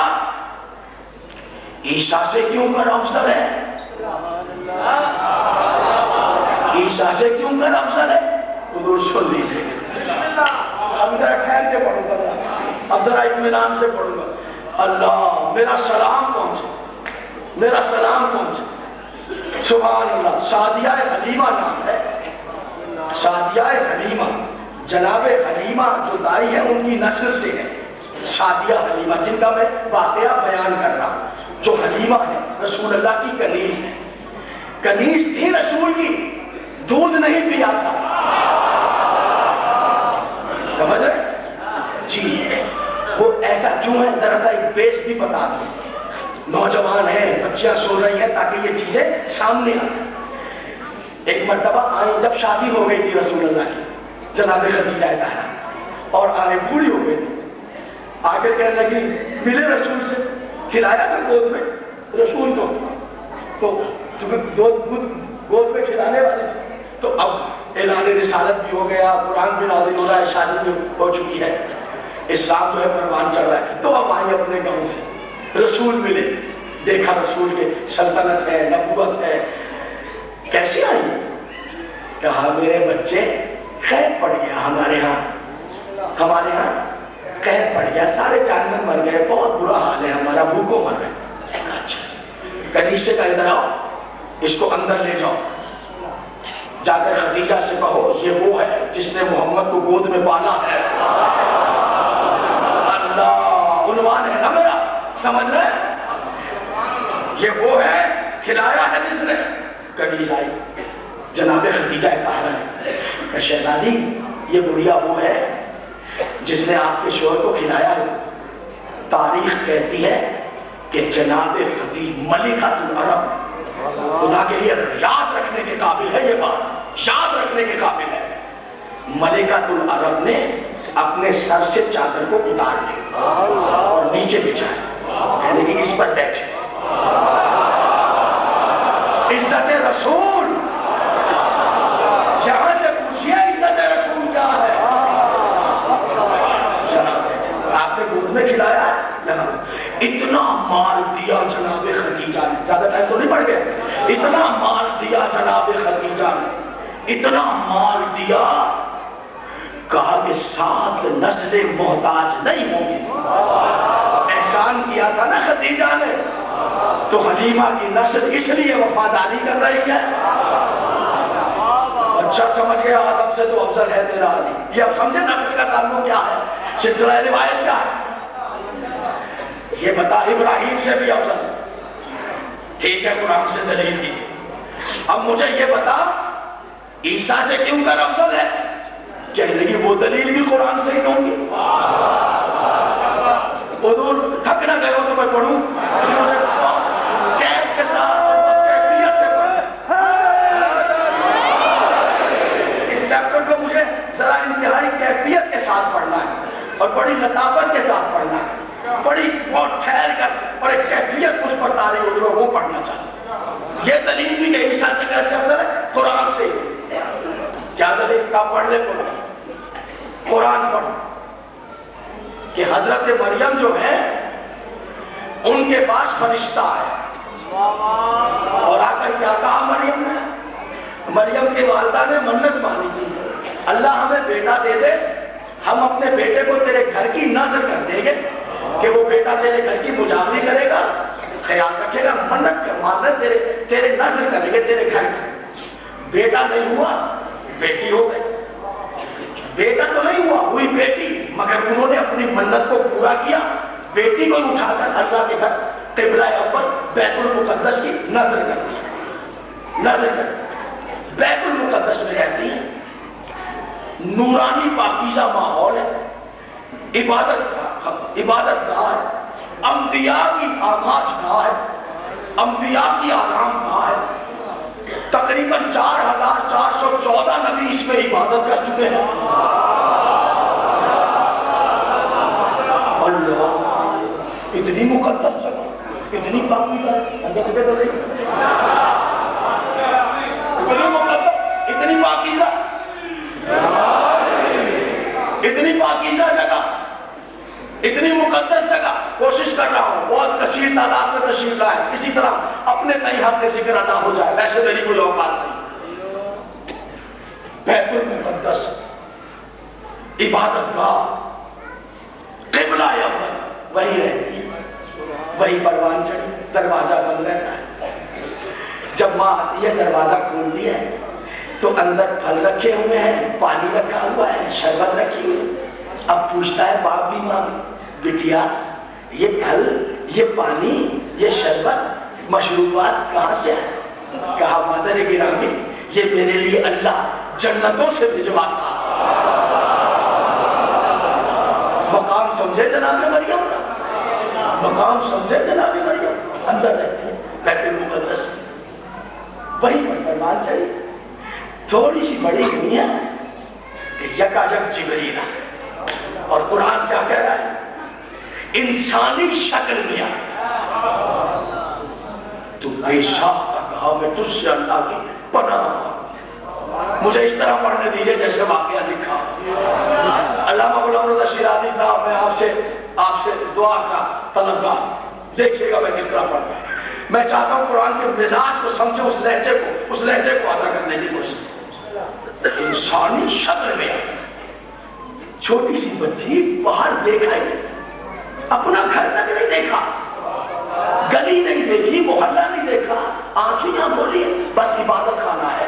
عیسیٰ سے کیوں کر افضل ہے؟ عیسیٰ سے کیوں کر افضل ہے؟ حضور سن لیجیے، اب ذرا ٹھہر کے پڑھوں گا، اب ذرا اطمینان سے پڑھوں گا۔ اللہ میرا سلام پہنچے، میرا سلام پہنچے، سبحان اللہ۔ سعدیہ حلیمہ نام ہے، سعدیہ حلیمہ، جناب حلیمہ جو دائی ہے ان کی نسل سے ہے سعدیہ حلیمہ، جن کا میں واقعہ بیان کر رہا ہوں۔ جو حلیمہ ہے رسول اللہ کی کنیز ہے، کنیز تھی رسول کی، دودھ نہیں پیا تھا، سمجھ رہے جی؟ وہ ایسا کیوں ہے ذرا سا ایک بیس بھی بتا دوں، نوجوان ہیں، بچیاں سو رہی ہیں تاکہ یہ چیزیں سامنے آئیں۔ ایک مرتبہ آئیں جب شادی ہو گئی تھی رسول اللہ کی، جناب خدیجہ طاہرہ، اور آئیں بوڑھی ہو گئی تھی، آگے کہنے لگی ملے رسول سے، کھلایا تھا گود میں رسول کو، تو گود میں کھلانے والے، تو اب اعلان رسالت بھی ہو گیا، قرآن بھی نازل ہو رہا ہے، شادی بھی ہو چکی ہے، اسلام جو ہے پروان چڑھ رہا ہے، تو اب آئیں اپنے گاؤں سے، رسول ملے، دیکھا رسول کے سلطنت ہے، نبوت ہے، کیسے آئی؟ کہا میرے بچے قید پڑ گیا ہمارے ہاں قید پڑ گیا، سارے جانور مر گئے، بہت برا حال ہے ہمارا، بھوکوں مر گئے۔ اچھا کنیز سے کہا ادھر آؤ، اس کو اندر لے جاؤ، جا کر خدیجہ سے کہو یہ وہ ہے جس نے محمد کو گود میں پالا ہے۔ اللہ عنوان ہے نا میرا، سمجھ رہے؟ یہ وہ ہے، کھلایا ہے جس نے۔ کنیز آئی، جناب خدیجہ طاہرہ کہ شہزادی یہ بڑھیا وہ ہے جس نے آپ کے شوہر کو کھلایا ہے۔ تاریخ کہتی ہے کہ جناب خدیجہ ملکۃ العرب، خدا کے لیے یاد رکھنے کے قابل ہے یہ بات، یاد رکھنے کے قابل ہے، ملکۃ العرب نے اپنے سر سے چادر کو اتار لیا اور نیچے بچھایا، یعنی کہ اس پر بیٹھے۔ عزت رسول، یہاں سے پوچھئے عزت رسول کیا ہے؟ آپ نے گود میں کھلایا ہے، اتنا مال دیا جناب خدیجہ نے، زیادہ ٹائم تو نہیں پڑ گیا، اتنا مال دیا جناب خدیجہ نے، اتنا مال دیا، کہا کہ 7 نسلیں محتاج نہیں ہوں گی۔ احسان کیا تھا نا خدیجہ نے، تو حلیمہ کی نسل اس لیے وفاداری کر رہی ہے۔ اچھا سمجھ گیا، آدم سے تو افضل ہے تیرا علی۔ یہ اب سمجھے نسل کا تعلق کیا ہے، سلسلہ روایت کیا ہے؟ یہ بتا ابراہیم سے بھی افضل، ٹھیک ہے قرآن سے دلیل کی۔ اب مجھے یہ بتا عیسیٰ سے کیوں کر افضل ہے؟ کہنے لگی وہ دلیل بھی قرآن سے ہی دوں گی۔ حضور تھک نہ گئے ہو تو میں پڑھوں؟ کیف کے ساتھ اور کیفیت سے پڑھیں۔ اس چیپٹر کو مجھے ذرا انتہائی کیفیت کے ساتھ پڑھنا ہے اور بڑی لطافت کے ساتھ پڑھنا ہے، بڑی بہت ٹھہر کر اور ایک کیفیت اس پر تاری ہو جو وہ پڑھنا چاہتا۔ یہ دلیل بھی کہ عیسیٰ سے کیسے افضل ہے؟ قرآن سے۔ کیا دلیل؟ کا پڑھ لے قرآن پڑھ کہ حضرت مریم جو ہے ان کے پاس فرشتہ ہے، اور آ کر کیا کہا مریم نے؟ مریم کی والدہ نے منت مانی تھی، اللہ ہمیں بیٹا دے دے، ہم اپنے بیٹے کو تیرے گھر کی نظر کر دیں گے کہ وہ بیٹا تیرے گھر کی مجاوری کرے گا، خیال رکھے گا، منت کر مانت تیرے نظر کریں گے تیرے گھر کی۔ بیٹا نہیں ہوا بیٹی ہو گئی، بیٹا تو نہیں ہوا ہوئی بیٹی، مگر انہوں نے اپنی منت کو پورا کیا، بیٹی کو اٹھا کر اللہ کے گھر قبلہ اول بیت المقدس کی نظر کر دی، نظر کر دی، بیت المقدس میں رہتی ہیں، نورانی پاکیزہ ماحول ہے، عبادت گاہ ہے، انبیاء کی آغاز گاہ ہے، انبیاء کی آرام گاہ ہے، تقریباً 4414 نبی اس میں عبادت کر چکے ہیں۔ اللہ، اتنی مقدس جگہ، اتنی پاکیزہ، اتنی مقدس، اتنی پاکیزہ، اتنی پاکیزہ جگہ، اتنی مقدس جگہ، کوشش کر رہا ہوں بہت کثیر تعداد میں تشریف لائے، کسی طرح اپنے تئیں حق ذکر ادا ہو جائے، ویسے میری کوئی اوقات نہیں۔ بیت المقدس، عبادت گاہ، قبلہ اول وہی رہتی ہے، وہی پروان چڑھی، دروازہ بند رہتا ہے، جب ماں آتی ہے دروازہ کھولتی ہے تو اندر پھل رکھے ہوئے ہیں، پانی رکھا ہوا ہے، شربت رکھی ہوئی ہے، اب پوچھتا ہے باپ بھی ماں بٹیا یہ پھل، یہ پانی، یہ شربت، مشروبات کہاں سے ہے؟ کہا مادر گرامی یہ میرے لیے اللہ جنتوں سے بھجواتا۔ مقام سمجھے جناب مریم، مقام سمجھے جناب مریم، اندر رہتی ہے بیت المقدس، وہیں پر فرمان چاہیے، تھوڑی سی بڑی ہوئی ہے کہ یکایک جبریل آیا، اور قرآن کیا کہہ رہا ہے؟ انسانی شکل میں آیا، تو بے ساختہ کہا میں تجھ سے اللہ کی پناہ، مجھے اس طرح پڑھنے دیجئے جیسے واقعہ لکھا۔ علامہ غلام رضا شیرازی صاحب میں آپ سے دعا کا طلبگار، دیکھیے گا میں کس طرح پڑھتا ہوں، میں چاہتا ہوں قرآن کے مزاج کو سمجھے، اس لہجے کو ادا کرنے کی کوشش۔ انسانی شکل میں چھوٹی سی بچی، باہر دیکھا ہی اپنا گھر تک نہیں دیکھا، گلی نہیں دیکھی، محلہ نہیں دیکھا، آنکھیں کھولی، بس عبادت خانہ ہے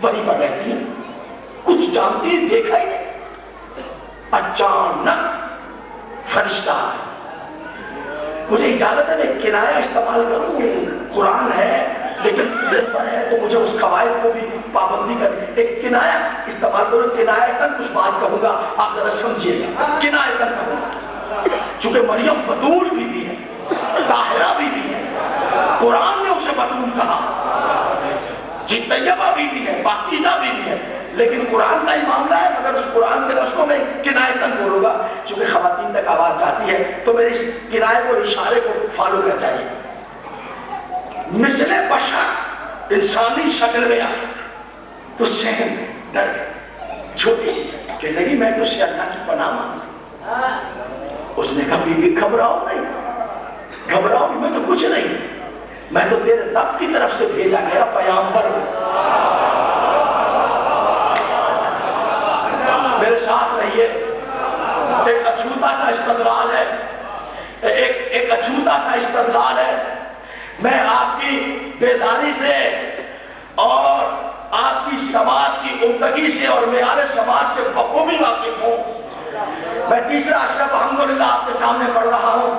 وہیں پر رہتی ہے، کچھ جانتی دیکھا ہی نہیں، اچانک فرشتہ ہے۔ مجھے اجازت ہے میں کنایہ استعمال کروں، قرآن ہے لیکن دل پر ہے تو مجھے اس قواعد کو بھی پابندی کر، ایک کنایہ استعمال کروں، کنایہ تک کچھ بات کہوں گا، آپ ذرا سمجھیے گا، کنایہ تک کہوں گا، چونکہ مریم بطول بھی ہے، طاہرہ بھی ہے، قرآن نے اسے بطول کہا، جی طیبہ بھی ہے، پاکیزہ بھی ہے، لیکن قرآن کا ہی معاملہ ہے، مگر اس قرآن کے لفظوں میں کنایہ تک بولوں گا، چونکہ خواتین تک آواز جاتی ہے تو میرے اس کنایہ کو، اشارے کو فالو کر چاہیے۔ مثل بشر، انسانی شکل میں آئی تو سہم ڈر گئی، چھوٹی سی کہ لگی میں تو سے اللہ کی پناہ مانگوں۔ اس نے کہا بی بی گھبراؤ نہیں، گھبراؤ میں تو کچھ نہیں، میں تو تیرے رب کی طرف سے بھیجا گیا پیغمبر ہوں، میرے ساتھ رہیے۔ ایک اچھوتا سا استدلال ہے، ایک اچھوتا سا استدلال ہے، میں آپ کی بیداری سے اور آپ کی سماج کی عمدگی سے اور معیار سماج سے بخوبی واقف ہوں۔ میں تیسرا اشرف الحمدللہ آپ کے سامنے پڑھ رہا ہوں،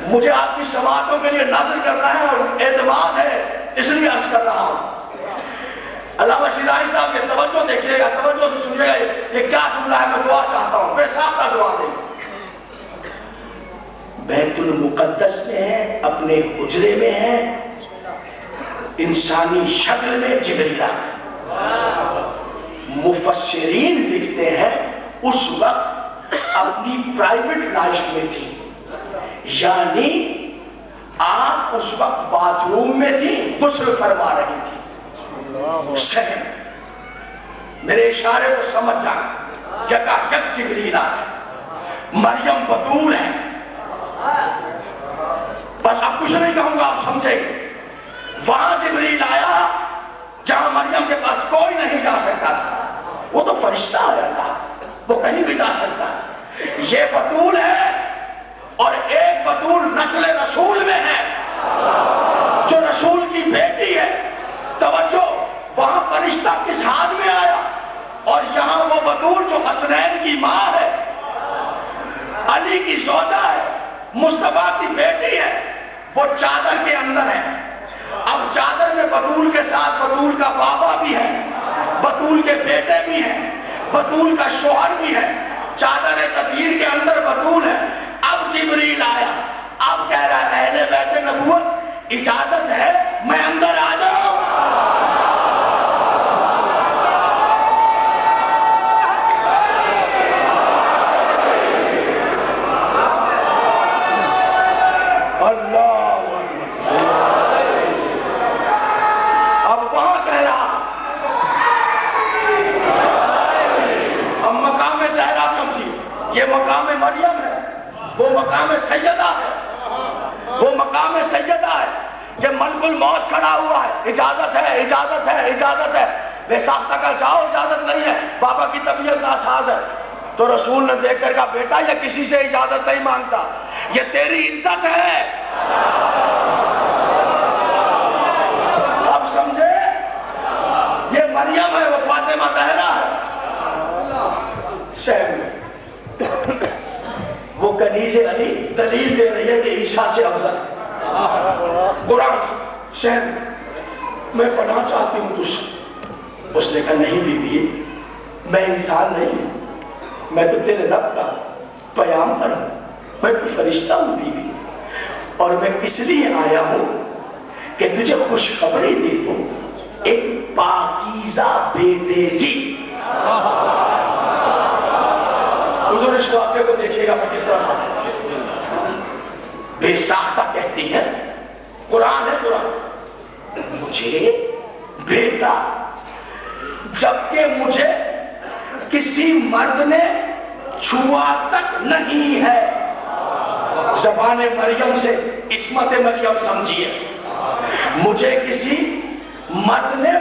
مجھے آپ کی سماعتوں کے لیے نظر کرنا ہے اور اعتماد ہے، اس لیے عرض کر رہا ہوں۔ علامہ شیرازی صاحب کے توجہ دیکھیے گا، توجہ سے سنیے گا، یہ کیا جملہ ہے، میں دعا چاہتا ہوں، بے ساختہ دعا دیں۔ بیت المقدس میں ہے، اپنے حجرے میں ہے، انسانی شکل میں جبریل آیا۔ مفسرین لکھتے ہیں اس وقت اپنی پرائیویٹ لائف میں تھی، یعنی آپ اس وقت باتھ روم میں تھی، غسل فرما رہی تھی۔ سہم، میرے اشارے کو سمجھ جائیں، یکایک جبریل آیا، مریم بطول ہے، بس اب کچھ نہیں کہوں گا، آپ سمجھیں گے۔ وہاں جبریل آیا جہاں مریم کے پاس کوئی نہیں جا سکتا تھا، وہ تو فرشتہ ہے اللہ، وہ کہیں بھی جا سکتا ہے۔ یہ بطول ہے اور ایک بطول نسل رسول میں ہے جو رسول کی بیٹی ہے۔ توجہ، فرشتہ کس حال میں آیا، اور یہاں وہ بطول جو حسنین کی ماں ہے، علی کی زوجہ ہے، مصطفیٰ کی بیٹی ہے، وہ چادر کے اندر ہے۔ اب چادر میں بطول کے ساتھ بطول کا بابا بھی ہے، بطول کے بیٹے بھی ہیں، بطول کا شوہر بھی ہے، چادر تطہیر کے اندر بطول ہے۔ اب جبریل آیا، اب کہہ رہا ہے اہل بیت نبوت اجازت ہے میں اندر آ جاؤں؟ یہ مقام مریم ہے، وہ مقام سیدہ ہے، وہ مقام سیدہ ہے۔ یہ ملک الموت کھڑا ہوا ہے، اجازت ہے، اجازت ہے، اجازت ہے۔ بے ساختہ کا جاؤ، اجازت نہیں ہے، بابا کی طبیعت ناساز ہے۔ تو رسول نے دیکھ کر کہا بیٹا یہ کسی سے اجازت نہیں مانگتا، یہ تیری عزت ہے۔ اب سمجھے، یہ مریم ہے، وہ فاطمہ زہرا ہے۔ وہ کنیز علی دلیل دے رہی ہے کہ عیسیٰ سے افضل قرآن شہر میں پڑھنا چاہتی ہوں تجھ سے۔ اس نے کہا نہیں بی بی، میں انسان نہیں ہوں، میں تو تیرے رب کا پیغمبر ہوں، میں تو فرشتہ ہوں بی بی، اور میں اس لیے آیا ہوں کہ تجھے خوشخبری دے دوں ایک پاکیزہ بیٹے کی۔ حضور اس واقعے کو دیکھیے گا میں کس طرح بے ساختہ کہتی ہے، قرآن ہے قرآن، مجھے بیٹا جبکہ مجھے کسی مرد نے چھوا تک نہیں ہے۔ زبان مریم سے عصمت مریم سمجھیے، مجھے کسی مرد نے،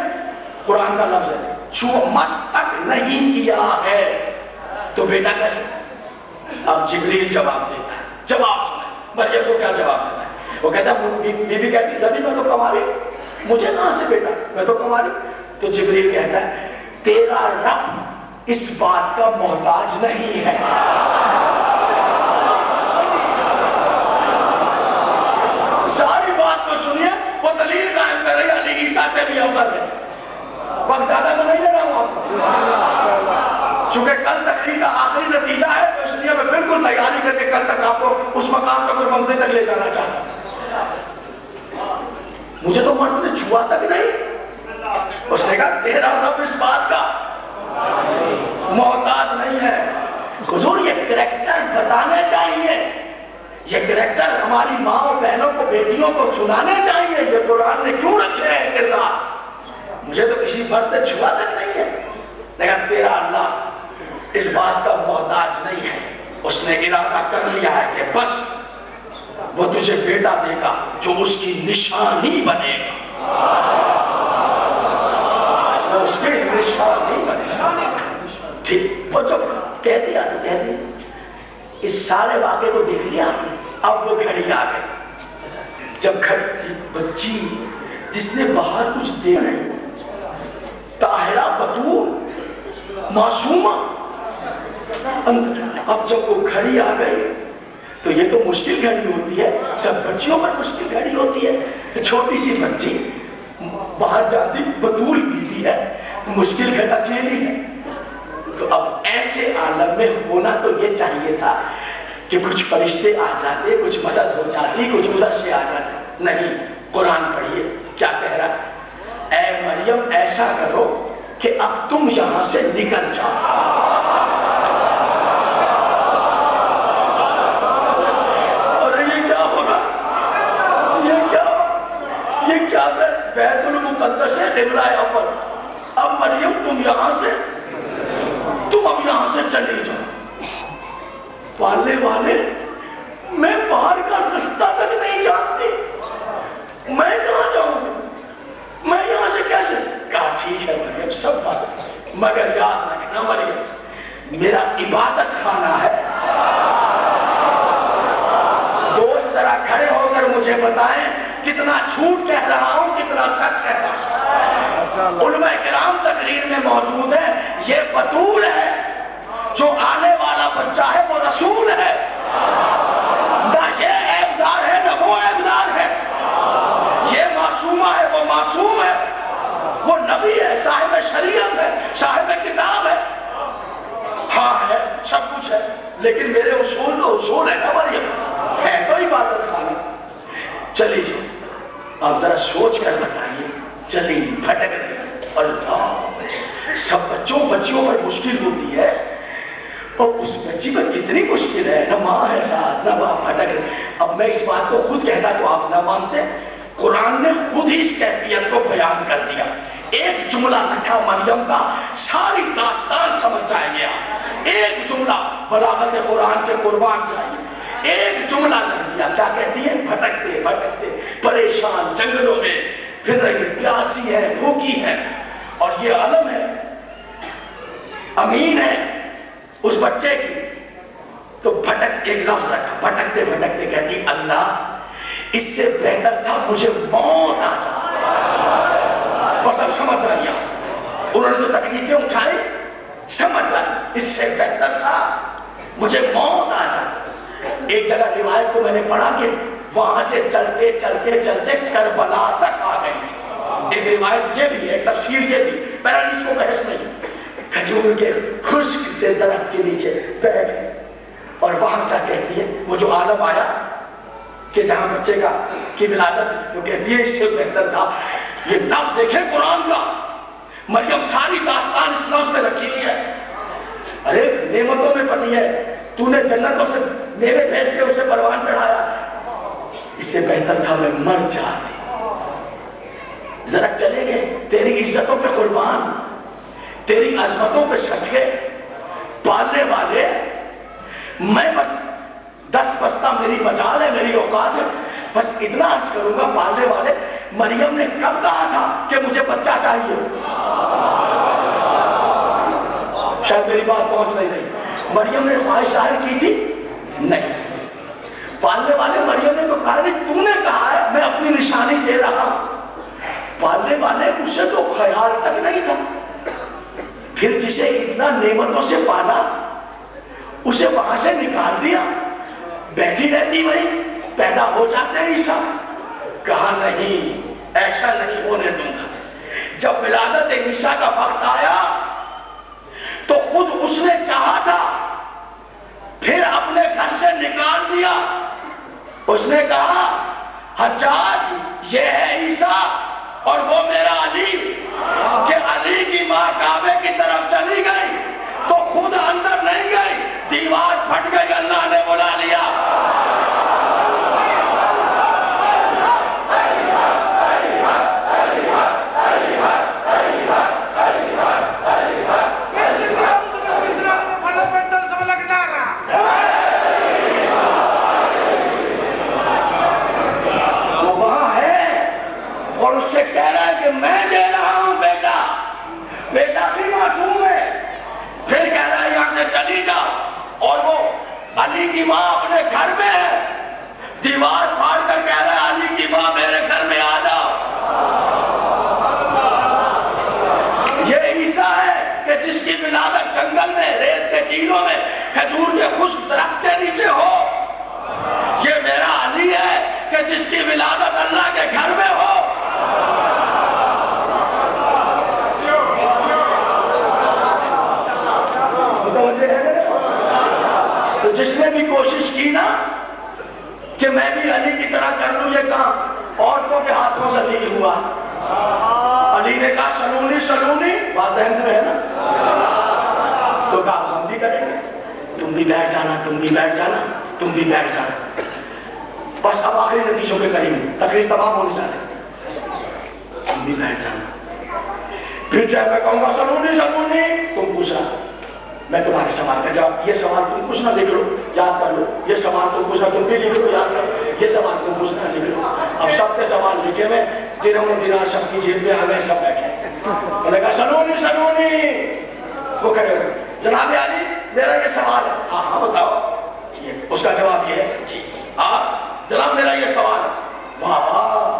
قرآن کا لفظ ہے، چھوا مس تک نہیں کیا ہے۔ تو بیٹا کہتے، اب جبریل جواب دیتا ہے، جواب سنیں مریم کو کیا جواب دیتا ہے۔ وہ کہتا ہے بی بی کہتی نبی میں تو کماری، مجھے کہاں سے بیٹا، میں تو کماری۔ تو جبریل کہتا ہے تیرا رب اس بات کا محتاج نہیں ہے۔ ساری بات کو سنیے، وہ دلیل قائم کر رہی ہے علی عیسیٰ سے بھی افضل ہے۔ وقت زیادہ تو نہیں لے رہا ہوں آپ کو، چونکہ کل تقریر کا آخری نتیجہ ہے، تو اس لیے میں بالکل تیاری کر کے کل تک آپ کو اس مقام کا کوئی منزل تک لے جانا چاہتا ہوں۔ مجھے تو مرد نے چھوا تک نہیں۔ اس نے کہا تیرا رب اس بات کا محتاج نہیں ہے۔ حضور یہ کریکٹر بتانے چاہیے، یہ کریکٹر ہماری ماں اور بہنوں کو، بیٹیوں کو سنانے چاہیے۔ یہ قرآن نے کیوں رکھے ہیں کردار؟ مجھے تو کسی مرد نے چھوا تک نہیں ہے، لیکن تیرا اللہ اس بات کا محتاج نہیں ہے۔ اس نے ارادہ کر لیا ہے کہ بس وہ تجھے بیٹا دے گا جو اس کی نشانی بنے گا، وہ اس کی نشانی بنے گا۔ ٹھیک، وہ جو کہہ دیا تو کہہ دیا، اس سارے واقعے کو دیکھ لیا۔ اب وہ گھڑی آ گئی، جب گھڑی بچی جس نے باہر کچھ دیکھا نہیں، طاہرہ بطول معصومہ، اب جب وہ گھڑی آ گئی تو یہ تو مشکل گھڑی ہوتی ہے، سب بچیوں پر مشکل گھڑی ہوتی ہے۔ چھوٹی سی بچی باہر جاتی، بطول بیوی ہے، مشکل گھڑی اکیلی ہے۔ تو اب ایسے عالم میں ہونا تو یہ چاہیے تھا کہ کچھ فرشتے آ جاتے، کچھ مدد ہو جاتی، کچھ ادھر سے آ جاتے۔ نہیں، قرآن پڑھیے کیا کہہ رہا ہے، اے مریم ایسا کرو کہ اب تم یہاں سے نکل جاؤ۔ بیت المقدس ہے قبلہ اول، اب مریم تم یہاں سے، تم اب یہاں سے چلی جاؤ۔ پالنے والے، میں باہر کا رستہ تک نہیں جانتی، میں کہاں جاؤں گی، میں یہاں سے کیسے؟ کہا ٹھیک ہے مریم سب بات، مگر یاد رکھنا مریم میرا عبادت خانہ ہے۔ دوست ذرا کھڑے ہو کر مجھے بتائیں کتنا جھوٹ کہہ رہا ہوں کتنا سچ کہتا ہوں. علماء کرام تقریر میں موجود ہے. یہ بطول ہے جو آنے والا بچہ ہے وہ رسول ہے. نہ یہ عیبدار ہے نہ وہ عیبدار ہے. یہ معصومہ ہے وہ معصوم ہے. وہ نبی ہے صاحب شریعت ہے صاحب کتاب ہے. ہاں ہے سب کچھ ہے لیکن میرے اصول تو اصول ہے نا مریم ہے تو عبادت خانہ. چلیے آپ ذرا سوچ کر بتائیے. چلیے بھٹک رہے اللہ سب بچیوں پر مشکل ہوتی ہے اور اس بچی پر کتنی مشکل ہے. نہ ماں ہے ساتھ نہ باپ. بھٹک رہے. اب میں اس بات کو خود کہتا تو آپ نہ مانتے. قرآن نے خود ہی اس کیفیت کو بیان کر دیا. ایک جملہ لکھا مریم کا ساری داستان سمجھ جائے گیا. ایک جملہ بلاغت قرآن کے قربان جائیے. ایک جملہ لکھ دیا. کیا کہتی ہے؟ بھٹکتے بھٹکتے پریشان جنگلوں میں پھر رہی پیاسی ہے بھوکی ہے اور یہ علم ہے امین ہے اس بچے کی. تو بھٹک ایک لفظ رکھا. بھٹکتے بھٹکتے کہتی اللہ اس سے بہتر تھا مجھے موت آ جائے. بس اب سمجھ رہی ہیں انہوں نے جو تکلیفیں اٹھائی سمجھ رہی اس سے بہتر تھا مجھے موت آ جائے. ایک جگہ روایت کو میں نے پڑھا کہ وہاں سے چلتے چلتے چلتے کربلا تک آ گئی. ایک روایت یہ بھی ہے تفسیر یہ بھی پہلے اس کو بحث نہیں. کھجور کے خشک درخت کے نیچے بیٹھ اور وہاں کیا کہتی ہے وہ جو عالم آیا کہ جہاں بچے کی ولادت وہ کہتی ہے اس سے بہتر تھا. یہ لفظ دیکھیں قرآن کا. مریم ساری داستان اس لفظ میں رکھی ہوئی ہے. ارے نعمتوں میں پتی ہے تو نے جنتوں سے میوے بھیج کے اسے پروان چڑھایا. اس سے بہتر تھا میں مر جاتی. ذرا چلے گئے تیری عزتوں پہ قربان تیری عظمتوں پہ صدقے پالنے والے. میں بس 10 بستہ میری مجال ہے میری اوقات ہے بس اتنا عرض کروں گا. پالنے والے مریم نے کب کہا تھا کہ مجھے بچہ چاہیے؟ شاید میری بات پہنچ نہیں رہی. مریم نے خواہش ظاہر کی تھی نہیں. پالنے والے مریم نے تو کہا نہیں تم نے کہا ہے میں اپنی نشانی دے رہا ہوں. پالنے والے اسے تو خیال تک نہیں تھا. پھر جسے اتنا نعمتوں سے پالا اسے وہاں سے نکال دیا. بیٹھی رہتی وہی پیدا ہو جاتے ہیں عیسیٰ. کہا نہیں ایسا نہیں ہونے دوں گا. جب ولادت عیسیٰ کا وقت آیا تو خود اس نے چاہا تھا پھر اپنے گھر سے نکال دیا. اس نے کہا حجاج یہ ہے عیسیٰ اور وہ میرا علی. کہ علی کی ماں کعبے کی طرف چلی گئی تو خود اندر نہیں گئی دیوار پھٹ گئی اللہ نے بلا لیا. کہہ رہا ہے کہ میں دے رہا ہوں بیٹا. بیٹا بھی معصوم ہے. پھر کہہ رہا ہے یہاں سے چلی جا اور وہ علی کی ماں اپنے گھر میں ہے. دیوار پھاڑ کر کہہ رہا ہے علی کی ماں میرے گھر میں آ جاؤ. یہ عیسیٰ ہے کہ جس کی ولادت جنگل میں ریت کے ٹیلوں میں کھجور کے خشک درخت کے نیچے ہو. یہ میرا علی ہے کہ جس کی ولادت اللہ کے گھر میں ہو. تو جس نے بھی کوشش کی نا کہ میں بھی علی کی طرح کر لوں یہ کام عورتوں کے ہاتھوں سے نہیں ہوا. علی نے کہا سلونی سلونی بات ذہن میں ہے نا. تو کہا ہم بھی کریں گے. تم بھی بیٹھ جانا تم بھی بیٹھ جانا تم بھی بیٹھ جانا. بس اب آخری نتیجوں کے کریں گے تقریر تمام ہونے جانے. تم بھی بیٹھ جانا. پھر چاہے میں کہوں گا سلونی سلونی تم پوچھنا میں تمہارے سوال کا جواب. یہ سوال تم پوچھنا لکھ لو یاد کر لو. یہ سوال تم پوچھنا تم بھی لکھ لو یاد کر لو. یہ سوال تم پوچھنا لکھ لو. اب سب کے سوال لکھے میں دنوں میں دنوں سب کی جیب میں آ گئے سب بیٹھے. میں نے کہا سلونی سلونی. وہ کہے جناب علی میرا یہ سوال ہے. ہاں ہاں بتاؤ. اس کا جواب یہ ہے جی ہاں جناب میرا یہ سوال ہے. واہ واہ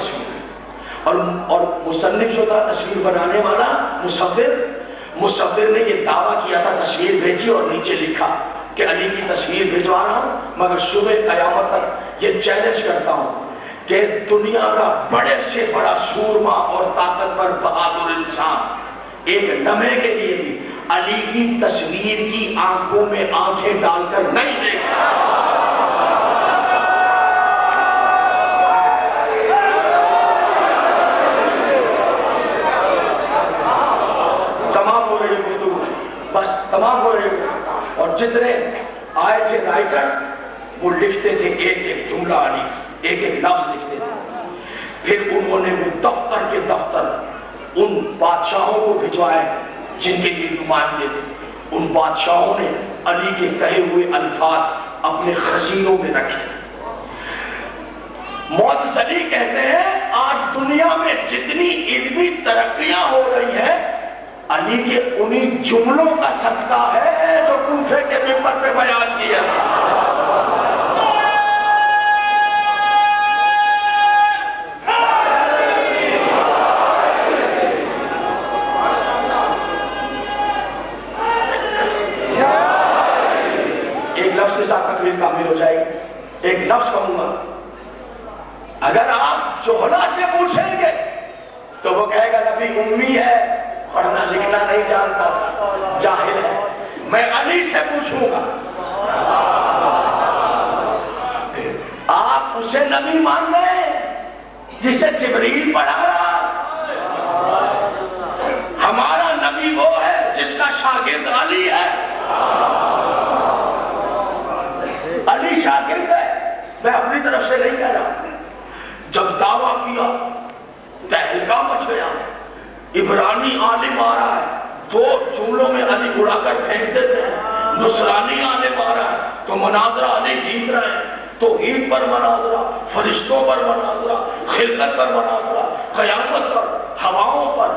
تصویر ہے، اور مصنف جو تھا تصویر بنانے والا مصور نے یہ دعویٰ کیا تھا، تصویر بھیجی اور نیچے لکھا کہ علی کی تصویر بھیجوا رہا ہوں، مگر صبح قیامت تک یہ چیلنج کرتا ہوں کہ دنیا کا بڑے سے بڑا سورما اور طاقتور بہادر انسان ایک لمحے کے لیے بھی علی کی تصویر کی آنکھوں میں آنکھیں ڈال کر نہیں دیکھا۔ تمام ہو رہے ہیں، اور جتنے آئے تھے رائٹرز وہ لکھتے تھے ایک ایک جملہ علی، ایک ایک لفظ لکھتے تھے، پھر انہوں نے وہ دفتر کے دفتر ان بادشاہوں کو بھجوائے جن کے یہ نمائندے تھے، ان بادشاہوں نے علی کے کہے ہوئے الفاظ اپنے خزینوں میں رکھے۔ معتز علی کہتے ہیں آج دنیا میں جتنی علمی ترقیاں ہو رہی ہیں علی کے انہی جملوں کا صدقہ ہے جو کوفے کے ممبر پہ بیان کیا۔ ایک لفظ کے ساتھ تقریر کامل ہو جائے گی، ایک لفظ کہوں گا، اگر آپ جوہلا سے پوچھیں گے تو وہ کہے گا نبی امی ہے، پڑھنا لکھنا نہیں جانتا، جاہل ہے۔ میں علی سے پوچھوں گا، آپ اسے نبی مان رہے جسے جبریل پڑھا رہا؟ ہمارا نبی وہ ہے جس کا شاگرد علی ہے۔ علی شاگرد ہے، میں اپنی طرف سے نہیں کہہ رہا۔ جب دعویٰ کیا تہلکہ مچ گیا، عبرانی عالم آ رہا ہے، دو جملوں میں علی اڑا کر پھینک دیتے ہیں، نصرانی عالم آ رہا ہے تو مناظرہ علی جیت رہے ہیں، توحید پر مناظرہ، فرشتوں پر مناظرہ، خلقت پر مناظرہ، قیامت پر، ہواؤں پر،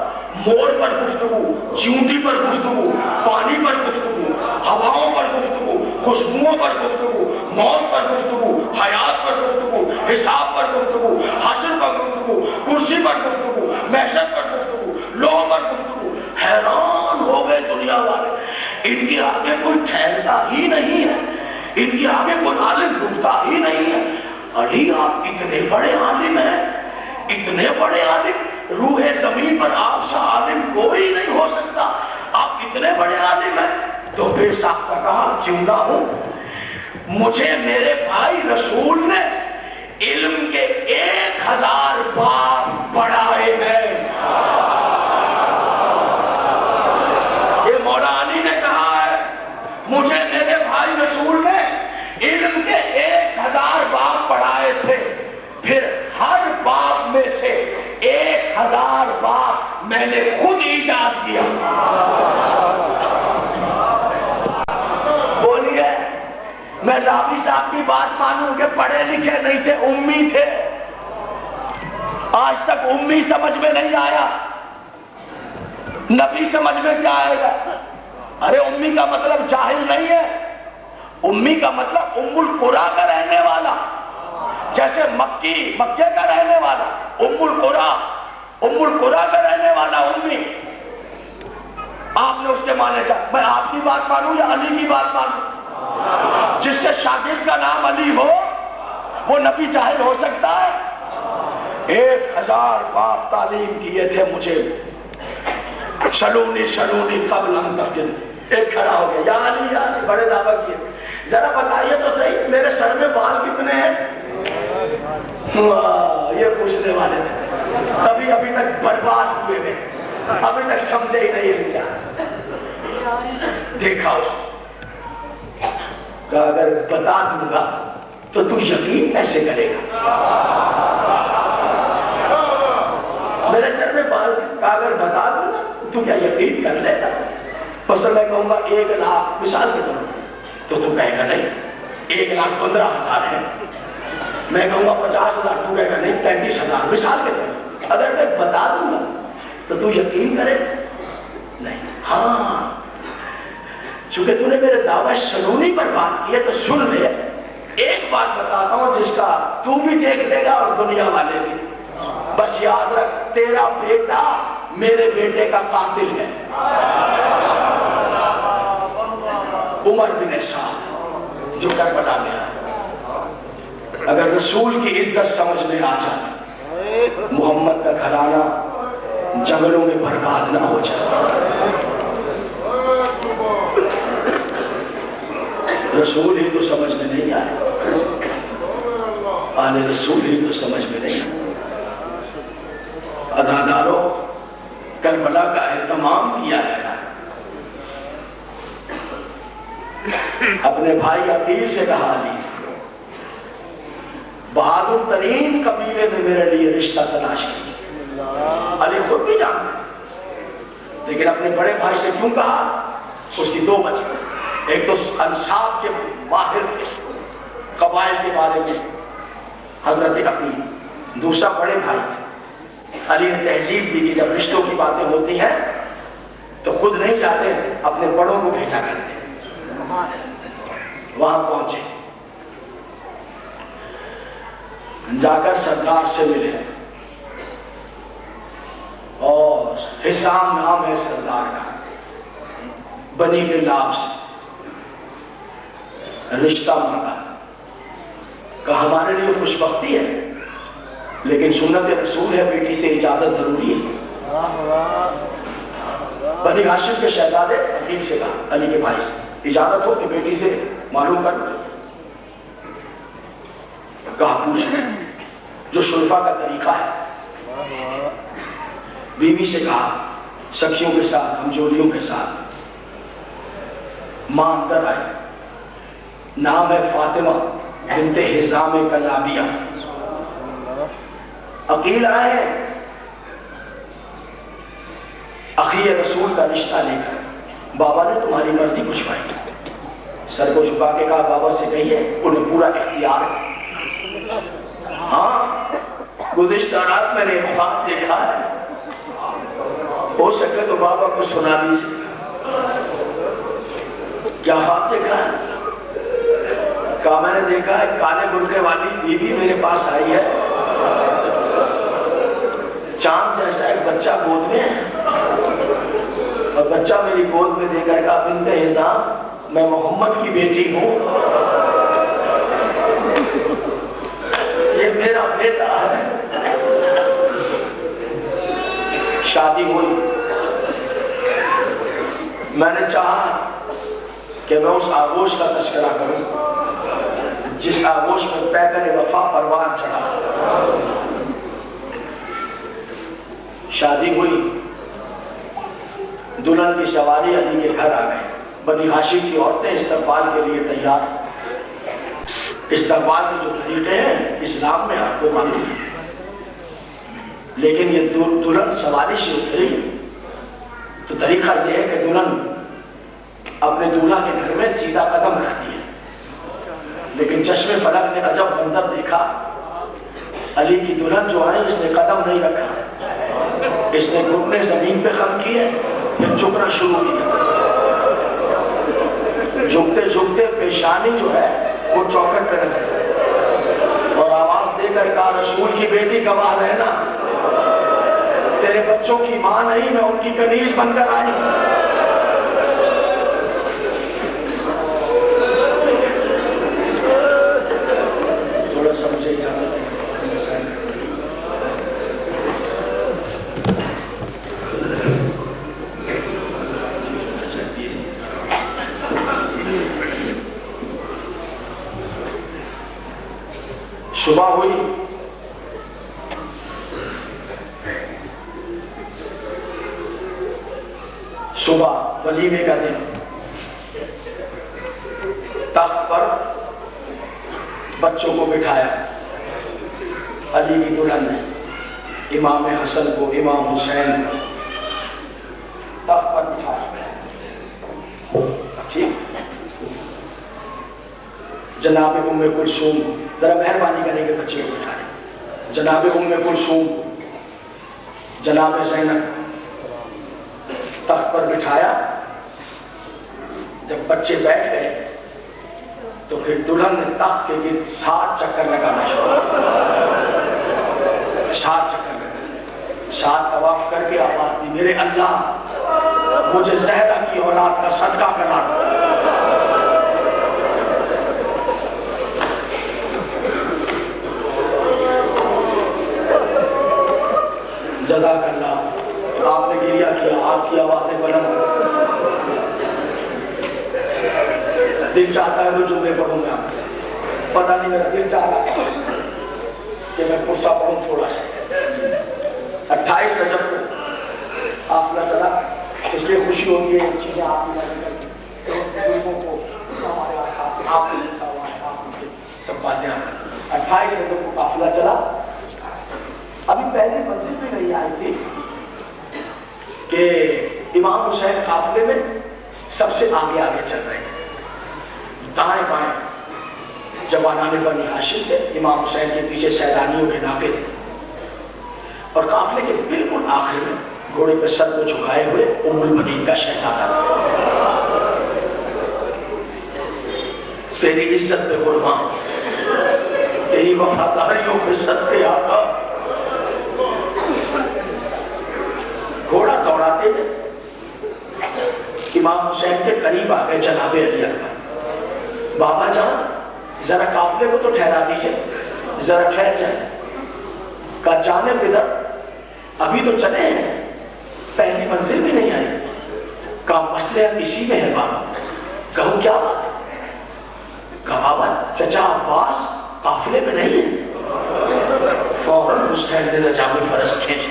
موڑ پر گفتگو، چیونٹی پر گفتگو، پانی پر گفتگو، ہواؤں پر گفتگو، خوشبوؤں پر گفتگو، موت پر گفتگو، حیات پر گفتگو، حساب پر گفتگو، حشر پر گفتگو، کرسی پر گفتگو، محشر پر گفتگو، لوہ پر گفتگو۔ حیران ہو گئے دنیا والے، ان کے آگے کوئی ٹھہرتا ہی نہیں ہے، ان کے آگے کوئی عالم رکتا ہی نہیں ہے۔ علی آپ اتنے بڑے عالم ہیں، اتنے بڑے عالم، روح زمین پر آپ سا عالم کوئی نہیں ہو سکتا، آپ اتنے بڑے عالم ہیں، تو بے ساختہ کہا کیوں نہ ہوں؟ مجھے میرے بھائی رسول نے علم کے 1000 باب پڑھائے ہیں۔ یہ مولا علی نے کہا ہے، مجھے میرے بھائی رسول نے علم کے 1000 باب پڑھائے تھے، پھر ہر باب میں سے 1000 باب میں نے خود ایجاد کیا۔ بولیے، میں راوی صاحب کی بات مانوں کہ پڑھے لکھے نہیں تھے، امی تھے، آج تک امی سمجھ میں نہیں آیا، نبی سمجھ میں کیا آئے گا؟ ارے امی کا مطلب جاہل نہیں ہے، امی کا مطلب ام القریٰ کا رہنے والا، جیسے مکے کا رہنے والا، ام القریٰ کا رہنے والا امی۔ آپ نے اس کے معنی چاہا، میں آپ کی بات مانوں یا علی کی بات مانوں؟ جس کے شاگرد کا نام علی ہو وہ نبی جاہل ہو سکتا ہے؟ 1000 باب تعلیم کیے تھے مجھے، سلونی قبل ان تفجر۔ ایک کھڑا ہو گیا، یا علی یا علی، بڑے دعویٰ کیے، ذرا بتائیے تو صحیح میرے سر میں بال کتنے ہیں؟ یہ پوچھنے والے تھے، ابھی تک برباد ہوئے ہیں، ابھی تک سمجھے ہی نہیں لیا۔ دیکھا اس کہ اگر بتا دوں گا تو تو یقین کیسے کرے گا؟ میرے سر میں بال کا اگر بتا دوں گا تو کیا یقین کر لے گا؟ بس میں کہوں گا 1 لاکھ مثال کے طور تو کہے گا نہیں 1,15,000 ہے، میں کہوں گا 50,000 تو کہے گا نہیں 35,000 مثال کے طور۔ اگر میں بتا دوں گا تو یقین کرے نہیں؟ ہاں، چونکہ تو نے میرے دعویٰ سلونی پر بات کی ہے تو سن لے، ایک بات بتاتا ہوں جس کا تو بھی دیکھ لے گا اور دنیا والے بھی۔ یاد رکھ تیرا بیٹا میرے بیٹے کا قاتل ہے. عمر بن سعد جو کربلا میں آیا. اگر رسول کی عزت سمجھ میں آ جائے محمد کا گھرانہ جنگلوں میں برباد نہ ہو جائے. رسول ہی تو سمجھ میں نہیں آئے, آل رسول ہی تو سمجھ میں نہیں آئے. اداداروں کربلا کا اہتمام کیا گیا. اپنے بھائی عقیل سے کہا علی بہادر ترین قبیلے میں میرے لیے رشتہ تلاش کیجیے. علی خود بھی جانتا لیکن اپنے بڑے بھائی سے کیوں کہا؟ اس کی دو وجہ. ایک تو انصاف کے ماہر تھے قبائل کے بارے میں حضرت عقیل. دوسرا بڑے بھائی تھے. علی نے تہذیب دی کہ جب رشتوں کی باتیں ہوتی ہیں تو خود نہیں جاتے, اپنے بڑوں کو بھیجا کرتے. وہاں پہنچے, جا کر سردار سے ملے اور حسام نام ہے سردار کا, بنی بلاب سے رشتہ مانگا. کہا ہمارے لیے خوش بختی ہے لیکن سنت رسول ہے بیٹی سے اجازت ضروری ہے. بنی ہاشم کے شہزادے عقیل سے کہا علی کے بھائی سے اجازت ہو کہ بیٹی سے معلوم کر دیں. کہا پوچھ جو شرفا کا طریقہ ہے. بیوی سے کہا سخیوں کے ساتھ ہمجولیوں کے ساتھ. ماں اندر آئی, نام ہے فاطمہ بنت حزام کلابیہ. عقیل آئے اخی رسول کا رشتہ لے کر. بابا نے تمہاری مرضی پوچھوائی. سر کو جھکا کے کہا بابا سے کہیے انہیں پورا اختیار ہے. ہاں گزشتہ رات میں نے خواب دیکھا ہے, ہو سکے تو بابا کو سنا دیجیے. کیا خواب دیکھا ہے؟ کہا میں نے دیکھا ہے کالے برقعے والی بیوی میرے پاس آئی ہے, چاند جیسا ایک بچہ گود میں ہے اور بچہ میری گود میں دے کر کہا بنت حزام میں محمد کی بیٹی ہوں, یہ میرا بیٹا ہے. شادی ہوئی. میں نے چاہا کہ میں اس آغوش کا تذکرہ کروں جس آغوش میں پیکر وفا پروان چڑھا. شادی ہوئی, دلہن کی سواری علی کے گھر آ گئے. بنی ہاشم کی عورتیں استقبال کے لیے تیار. استقبال کے جو طریقے ہیں اسلام میں آپ کو معلوم ہے, لیکن یہ دلہن سواری سے اتری تو طریقہ یہ ہے کہ دلہن اپنے دولہا کے گھر میں سیدھا قدم رکھتی ہے. لیکن چشم فلک نے عجب منظر دیکھا. علی کی دلہن جو ہے اس نے قدم نہیں رکھا, اس نے گھٹنے زمین پہ خم کیے پھر جھکنا شروع کیا. جھکتے جھکتے پیشانی جو ہے وہ چوکٹ پہ رکھی اور آواز دے کر کہا رسول کی بیٹی گواہ رہنا, تیرے بچوں کی ماں نہیں میں ان کی کنیز بن کر آئی. تھوڑا سمجھے صبح ہوئی. صبح ولیمے کا دن. تخت پر بچوں کو بٹھایا. علی کی دلہن نے امام حسن کو امام حسین کو تخت پر بٹھایا. ٹھیک. جناب ام کلثوم, ذرا مہربانی کریں کہ بچے کو بٹھائیں. جناب ام کلثوم, جناب زینب تخت پر بٹھایا. جب بچے بیٹھ گئے تو پھر دلہن نے تخت کے گرد 7 چکر لگانا شروع کیا. 7 چکر لگانا. ساتھ طواف کر کے آواز دی، میرے اللہ مجھے زہرا کی اولاد کا صدقہ کرا دو۔ جزاک اللہ۔ آپ نے گریہ کیا، آپ کی آوازیں بلند، دل چاہتا ہے تو جملے پڑھوں گا، پتہ نہیں میرا دل چاہ رہا ہے کہ میں قصہ پڑھوں تھوڑا سا۔ 28 رجب کو قافلہ چلا، اس لیے خوشی ہوتی ہے چیزیں آپ نے لوگوں کو ہمارے ساتھ آپ نے لکھا ہوا ہے، آپ نے سب باتیں۔ 28 رجب کو قافلہ چلا، ابھی پہلی منزل پہ نہیں آئی تھی کہ امام حسین قافلے میں سب سے آگے آگے چل رہے تھے، دائیں بائیں جوانان بنی ہاشم تھے، امام حسین کے پیچھے سیلانیوں کے ناکے تھے، اور قافلے کے بالکل آخر میں گھوڑے پہ سر کو جھکائے ہوئے ام المنین کا شہزادہ تھا۔ تیری عزت پہ قربان، تیری وفاداریوں پہ صدقے آقا۔ گھوڑا دوڑاتے ہیں، امام حسین کے قریب آ گئے جناب علی اکبر۔ بابا جان ذرا قافلے کو تو ٹھہرا دیجئے، ذرا ٹھہر جائیں۔ کہا جانے بدر ابھی تو چلے ہیں، پہلی منزل بھی نہیں آئی۔ کہا مسئلہ اسی میں ہے بابا۔ کہو کیا بات؟ کہا بابا چچا عباس قافلے میں نہیں ہے۔ فوراً حسین نے نجام فرس کھینچ،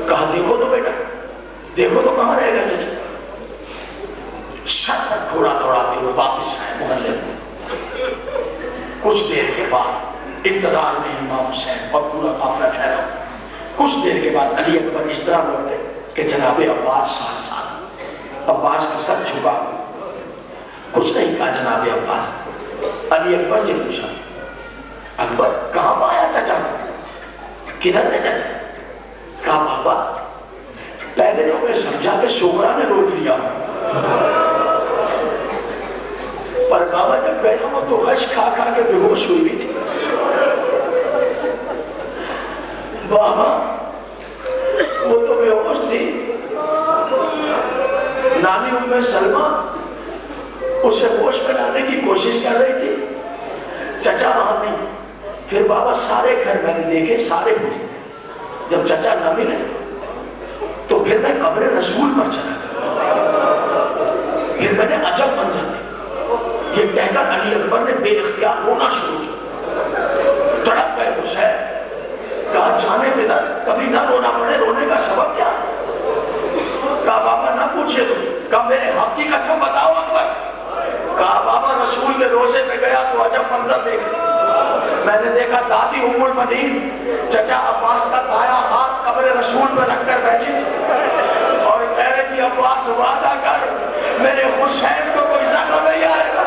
کہا دیکھو تو بیٹا، دیکھو تو کہاں رہے گا چچا۔ سر پر گھوڑا دوڑاتے ہوئے واپس آئے محلے میں۔ کچھ دیر کے بعد انتظار میں امام حسین اور پورا قافلہ ٹھہرا۔ کچھ دیر کے بعد علی اکبر اس طرح لوٹے کہ جناب عباس ساتھ ساتھ۔ عباس کا سر جھکا، کچھ نہیں کہا جناب عباس۔ علی اکبر سے پوچھا اکبر کہاں پایا چچا، کدھر ہے چچا؟ کہا بابا پہلے تو میں سمجھا کہ سغرا نے روک لیا، پر بابا جب گیا وہ تو غش کھا کھا کے بے ہوش ہوئی بھی تھی۔ بابا وہ تو بے ہوش تھی، نانی ام سلمہ اسے ہوش میں لانے کی کوشش کر رہی تھی، چچا وہاں نہیں۔ پھر بابا سارے گھر میں نے دیکھے، سارے پوچھے، جب چچا نہ ملے تو پھر میں قبر رسول پر چلا گیا۔ پھر میں نے عجب منظر دیکھا، یہ کہہ کر علی اکبر نے بے اختیار رونا شروع کیا۔ تڑپ گئے حسین، کہا جانے بدر کبھی نہ رونا پڑے، رونے کا سبب کیا؟ کہا بابا نہ پوچھے تم، کہا میرے حق کی قسم بتاؤ اکبر۔ کہا بابا رسول کے روزے پہ گیا تو عجب منظر دیکھا، میں نے دیکھا دادی ام المنین چچا عباس کا دایاں ہاتھ قبر رسول پہ رکھ کر بیٹھی تھی اور کہہ رہی تھی عباس وعدہ کر میرے حسین کو کوئی زخم نہیں آئے گا،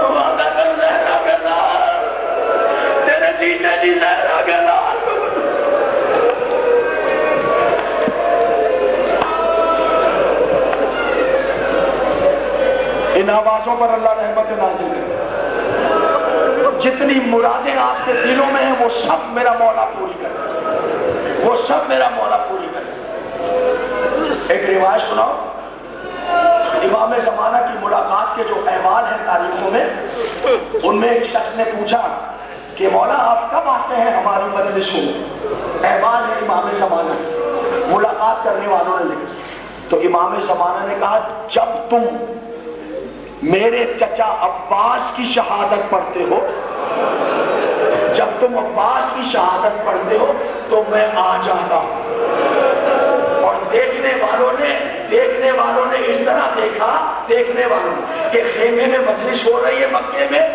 وعدہ کر زہرا کے لال، تیرے جیتے جی زہرا کے لال۔ ان آوازوں پر اللہ رحمت نازل کرے۔ جتنی مرادیں آپ کے دلوں میں ہیں وہ سب میرا مولا پوری کرے، وہ سب میرا مولا پوری کرے۔ ایک روایت سناؤ، امام زمانہ کی ملاقات کے جو احوال ہیں تاریخوں میں، ان میں ایک شخص نے پوچھا کہ مولا آپ کب آتے ہیں ہماری مجلسوں میں؟ احوال ہے امام زمانہ، ملاقات کرنے والوں نے لکھا۔ تو امام زمانہ نے کہا جب تم میرے چچا عباس کی شہادت پڑھتے ہو، جب تم عباس کی شہادت پڑھتے ہو تو میں آ جاتا ہوں۔ اور دیکھنے والوں نے اس طرح دیکھا، دیکھنے والوں کہ خیمے میں مجلس ہو رہی ہے مکے میں،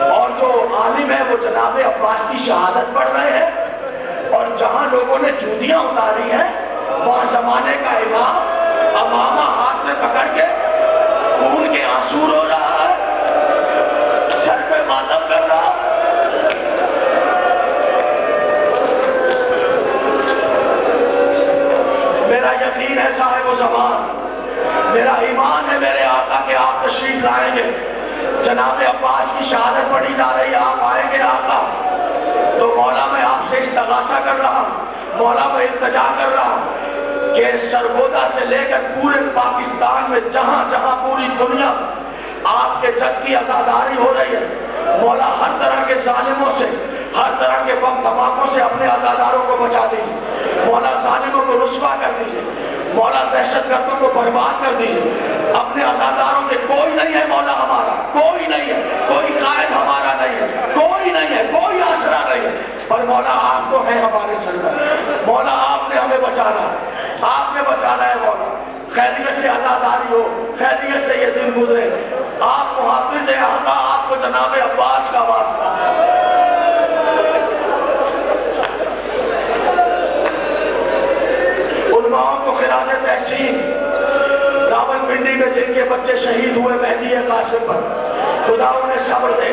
اور جو عالم ہے وہ جناب عباس کی شہادت پڑھ رہے ہیں، اور جہاں لوگوں نے جوتیاں اتاری ہیں وہاں زمانے کا امام امامہ ہاتھ میں پکڑ کے خون کے آنسو رو رہا ہے، سر پہ ماتم کر رہا۔ میرا یقین ہے صاحب و زمان، میرا ایمان ہے میرے آقا کہ آپ تشریف لائیں گے، جناب عباس کی شہادت پڑھی جا رہی ہے، آپ آئیں گے آقا تو مولا مولا میں التجا کر رہا ہوں کہ سرگودا سے لے کر پورے پاکستان میں جہاں جہاں پوری دنیا آپ کے جد کی عزاداری ہو رہی ہے، مولا ہر طرح کے ظالموں سے، ہر طرح کے بم دھماکوں سے اپنے عزاداروں کو بچا دیجیے، مولا ظالموں کو رسوا کر دیجیے، مولا دہشت گردوں کو برباد کر دیجیے، اپنے عزاداروں کے کوئی نہیں ہے مولا ہمارا، کوئی نہیں ہے، کوئی قائد ہمارا نہیں ہے، کوئی نہیں ہے، کوئی آسرا نہیں ہے، پر مولا آپ تو ہیں ہمارے سردار، مولا آپ نے ہمیں بچانا ہے، آپ نے بچانا ہے مولا، خیریت سے عزاداری ہو، خیریت سے یہ دن گزرے، آپ محافظ آقا، آپ کو جناب عباس کا واسطہ ہے۔ علماء کو خراج تحسین، راول پنڈی میں جن کے بچے شہید ہوئے مہدی قاسم پر، خدا انہیں صبر دے،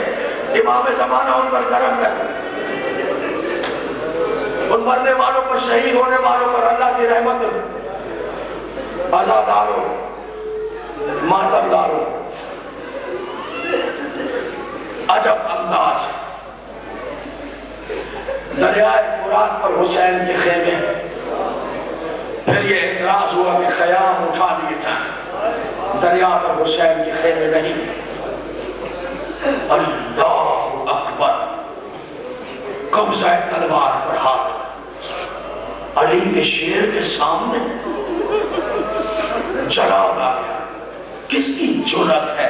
امام زمانہ ان پر کرم کر، ان مرنے والوں پر، شہید ہونے والوں پر اللہ کی رحمت، عزاداروں، ماتمداروں، عجب انداز، دریائے فرات پر حسین کے خیمے، پھر یہ اعتراض ہوا کہ خیام اٹھا لیے جائیں، دریا پر حسین کے خیمے نہیں، اللہ اکبر، قبضہ تلوار پر ہاتھ، علی کے شیر کے سامنے جلال آ گیا، کس کی جرأت ہے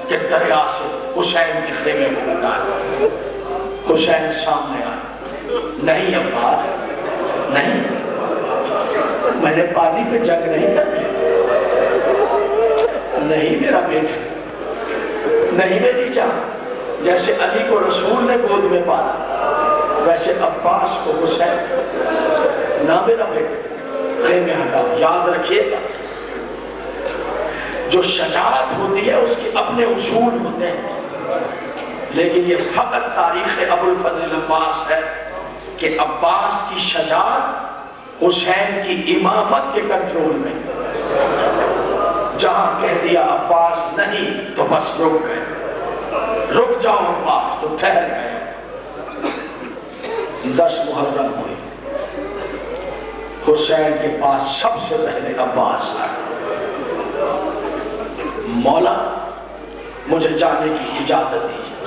کہ دریا سے حسین کے خیمے کو اٹھائے؟ حسین سامنے آئے، نہیں عباس نہیں، میں نے پانی پہ جنگ نہیں کرنی، نہیں میرا بیٹا، نہیں میری جان، جیسے علی کو رسول نے گود میں پالا ویسے عباس کو حسین، نہ میرا بیٹا، خیمے ہٹاؤ۔ یاد رکھیے گا جو شجاعت ہوتی ہے اس کے اپنے اصول ہوتے ہیں، لیکن یہ فقط تاریخ ابو الفضل عباس ہے کہ عباس کی شجاعت حسین کی امامت کے کنٹرول میں، جہاں کہہ دیا عباس نہیں تو بس رک گئے، رک جاؤ عباس تو ٹھہر گئے۔ 10 محرم ہوئی، حسین کے پاس سب سے پہلے عباس آئے، مولا مجھے جانے کی اجازت دیجیے۔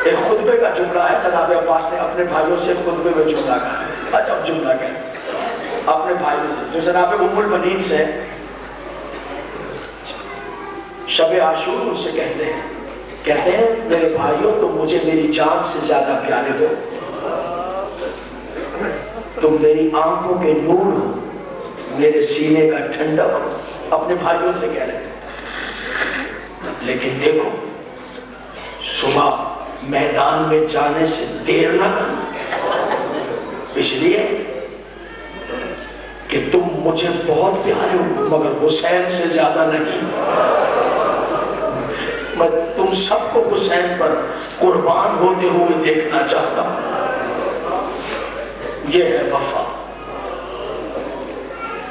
ایک خطبے کا جملہ ہے، جناب عباس نے اپنے بھائیوں سے خطبے میں جملہ کہا، عجب جملہ کہا اپنے بھائیوں سے، جو جناب ام البنین سے شب عاشور ان سے کہتے ہیں میرے بھائیوں تم مجھے میری جان سے زیادہ پیارے ہو، تم میری آنکھوں کے نور ہو، میرے سینے کا ٹھنڈا ہو، اپنے بھائیوں سے کہہ رہے ہیں، لیکن دیکھو صبح میدان میں جانے سے دیر نہ کرنا، اس لیے کہ تم مجھے بہت پیارے ہو مگر حسین سے زیادہ نہیں، میں تم سب کو حسین پر قربان ہوتے ہوئے دیکھنا چاہتا ہوں، یہ ہے وفا۔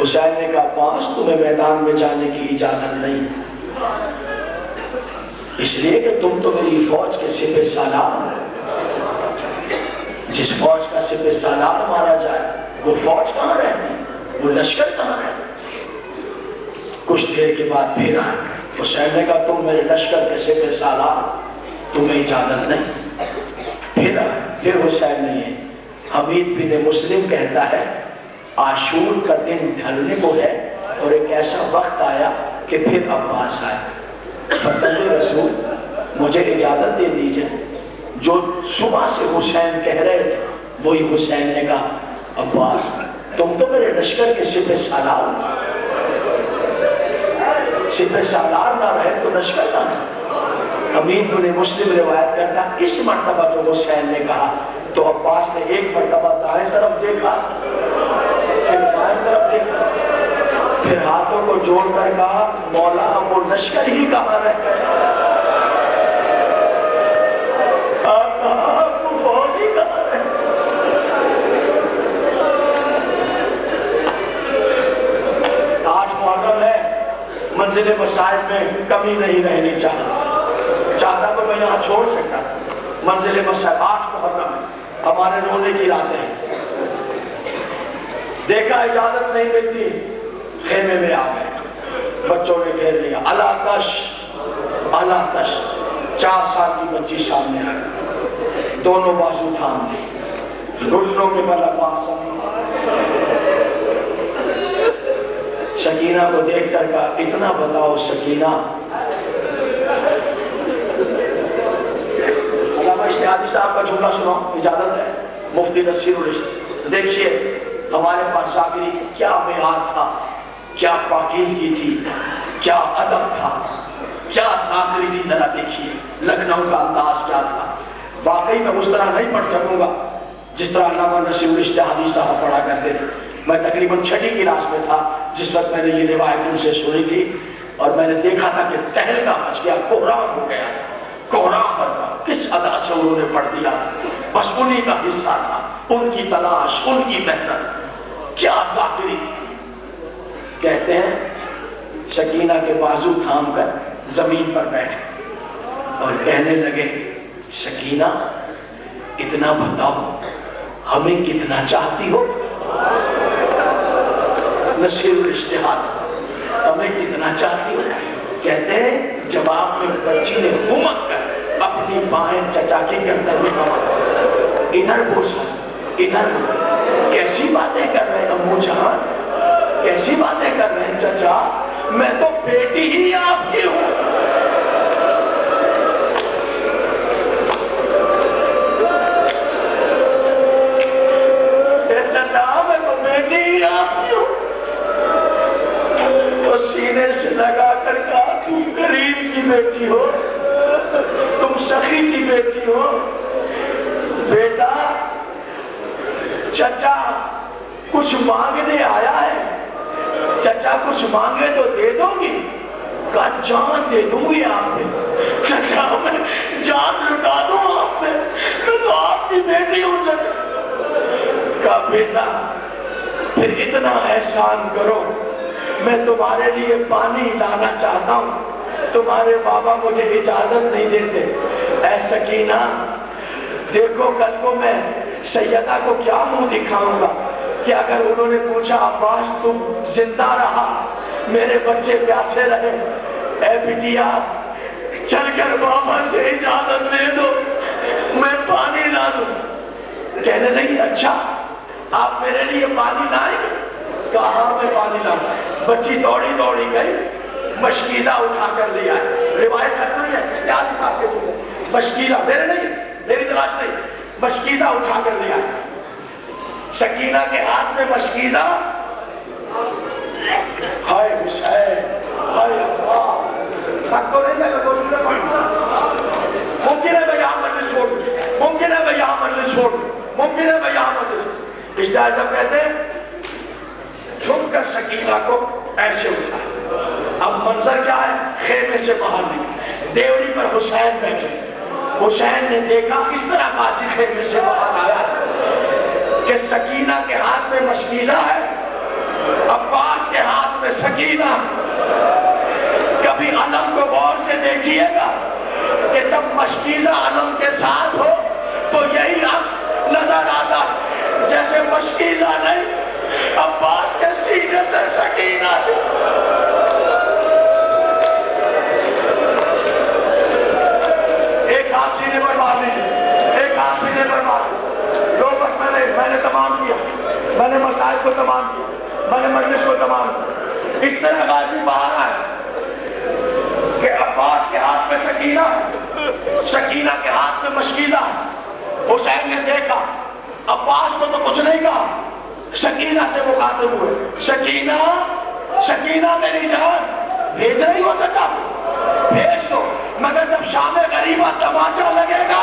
حسین نے کہا عباس تمہیں میدان میں جانے کی اجازت نہیں، اس لیے کہ تم تو میری فوج کے سپہ سالار ہو، جس فوج کا سپہ سالار مارا جائے وہ فوج کہاں رہتی، وہ لشکر کہاں رہتی؟ کچھ دیر کے بعد پھر آئے، حسین نے کہا تم میرے لشکر کے سپہ سالار، تمہیں اجازت نہیں، پھر آئے، پھر حسین نے یہ حمید بن مسلم کہتا ہے عاشور کا دن ڈھلنے کو ہے اور ایک ایسا وقت آیا کہ پھر عباس آئے، فتح رسول مجھے اجازت دے دیجئے، جو صبح سے حسین کہہ رہے تھے وہی حسین نے کہا عباس تم تو میرے لشکر کے سپہ سالار، سپہ سالار نہ رہے تو لشکر نہ رہے۔ حمید بن مسلم روایت کرتا اس مرتبہ جو حسین نے کہا تو عباس نے ایک مرتبہ دائیں طرف دیکھا، پھر بائیں طرف دیکھا، پھر ہاتھوں کو جوڑ کر کہا مولا وہ لشکر ہی کہاں رہ گئے، وہ فوج ہی کہاں رہ گئے۔ آج محرم ہے، منزل مسائل میں کمی نہیں رہنی چاہتا تو میں یہاں چھوڑ سکتا تھا، منزل مسائل 8 محرم ہے، ہمارے رونے کی راتیں ہیں، دیکھا اجازت نہیں ملتی، خیمے میں آ گئے، بچوں نے گھیر لیا، اللہ تش 4 سال کی بچی سامنے آ گئی، دونوں بازو تھام دی، گھٹنوں کے بل عباس سکینہ کو دیکھ کر کہا اتنا بتاؤ سکینہ، علامہ اشتہادی صاحب کا جملہ سناؤ اجازت ہے، مفتی نصیر الرشید، دیکھیے ہمارے پاس شاگری کیا معیار تھا، کیا پاکیزگی تھی، کیا ادب تھا، کیا ساکری تھی، ذرا دیکھیے لکھنؤ کا انداز کیا تھا۔ واقعی میں اس طرح نہیں پڑھ سکوں گا جس طرح علامہ نصیر الاشتہادی صاحب پڑھا کرتے تھے۔ میں تقریباً 6ٹھی کلاس میں تھا جس وقت میں نے یہ روایت ان سے سنی تھی، اور میں نے دیکھا تھا کہ تہلکہ مچ گیا، کوہرام ہو گیا، کوہرام پر کس ادا سے انہوں نے پڑھ دیا تھا، بس انہی کا حصہ تھا، ان کی تلاش، ان کی محنت، کیا ذاکری تھی۔ کہتے ہیں سکینہ کے بازو تھام کر زمین پر بیٹھے اور کہنے لگے سکینہ اتنا بتاؤ ہمیں کتنا چاہتی ہو؟ نصیر الاشتہاد ہمیں کتنا چاہتی ہو؟ کہتے ہیں جواب میں بچی نے گھمک کر اپنی بائیں چچا کی گردن میں کمر، ادھر بوسا ادھر، کیسی باتیں کر رہے ہیں امو جان، کیسی باتیں کر رہے ہیں چچا، میں تو بیٹی ہی آپ کی ہوں۔ چچا میں تو بیٹی ہی آپ کی ہوں۔ تو سینے سے لگا کر کہا تم غریب کی بیٹی ہو، تم سخی کی بیٹی ہو، بیٹا چچا کچھ مانگنے آیا ہے، چچا کچھ مانگے تو دے دو گی؟ کہا جان دے دوں گی آپ نے۔ چچا میں جان لٹا دوں آپ نے، میں تو آپ کی بیٹی ہوں چچا۔ کہا بیٹا پھر اتنا احسان کرو، میں تمہارے لیے پانی لانا چاہتا ہوں، تمہارے بابا مجھے اجازت نہیں دیتے۔ اے سکینہ دیکھو کل کو میں سیدہ کو کیا منہ دکھاؤں گا کہ اگر انہوں نے پوچھا عباس تم زندہ رہا، میرے بچے پیاسے رہے، اے بٹیا چل کر بابا سے اجازت لے دو میں پانی لا دوں۔ کہنے لگی اچھا آپ میرے لیے پانی لائیں گے؟ کہا ہاں میں پانی لاؤں۔ بچی دوڑی دوڑی گئی، مشکیزہ اٹھا کر لیا ہے، روایت کرتی ہے اشتہادی صاحب کے لیے، مشکیزہ میرے نہیں، میری تلاش نہیں، مشکیزہ اٹھا کر لیا ہے۔ سکینہ کے ہاتھ میں مشکیزہ، ہائے حسین ہائے اللہ، سب کو نہیں جائے گا، ممکن ہے میں یہاں مجلس چھوڑ دوں، ممکن ہے میں یہاں مجلس چھوڑ دوں، ممکن ہے میں یہاں مجلس۔ اشتہادی صاحب کہتے ہیں جھک کر سکینہ کو ایسے اٹھا۔ اب منظر کیا ہے؟ خیمے سے باہر نکلے، دیوری پر حسین بیٹھے، حسین نے دیکھا اس طرح قاضی خیمے سے باہر آیا کہ سکینہ کے ہاتھ میں مشکیزہ ہے، عباس کے ہاتھ میں سکینہ۔ کبھی علم کو غور سے دیکھیے گا کہ جب مشکیزہ علم کے ساتھ ہو تو یہی عکس نظر آتا جیسے مشکیزہ نہیں، عباس کے سینے سے سکینہ۔ ایک ہاتھ سینے پر مار لیجیے، ایک ہاتھ سینے پر مار لیجیے۔ جو بس میں نے تمام کیا، میں نے مسائل کو تمام کیا، میں نے مجلس کو تمام کیا۔ اس طرح غازی باہر آئے کہ عباس کے ہاتھ میں سکینہ، سکینہ کے ہاتھ میں مشکیزہ۔ حسین نے دیکھا عباس کو تو کچھ نہیں کہا، سکینہ سے مخاطب ہوئے، سکینہ سکینہ میری جان بھیج رہی ہو چچا؟ بھیج دو، مگر جب شام غریبہ تماچا لگے گا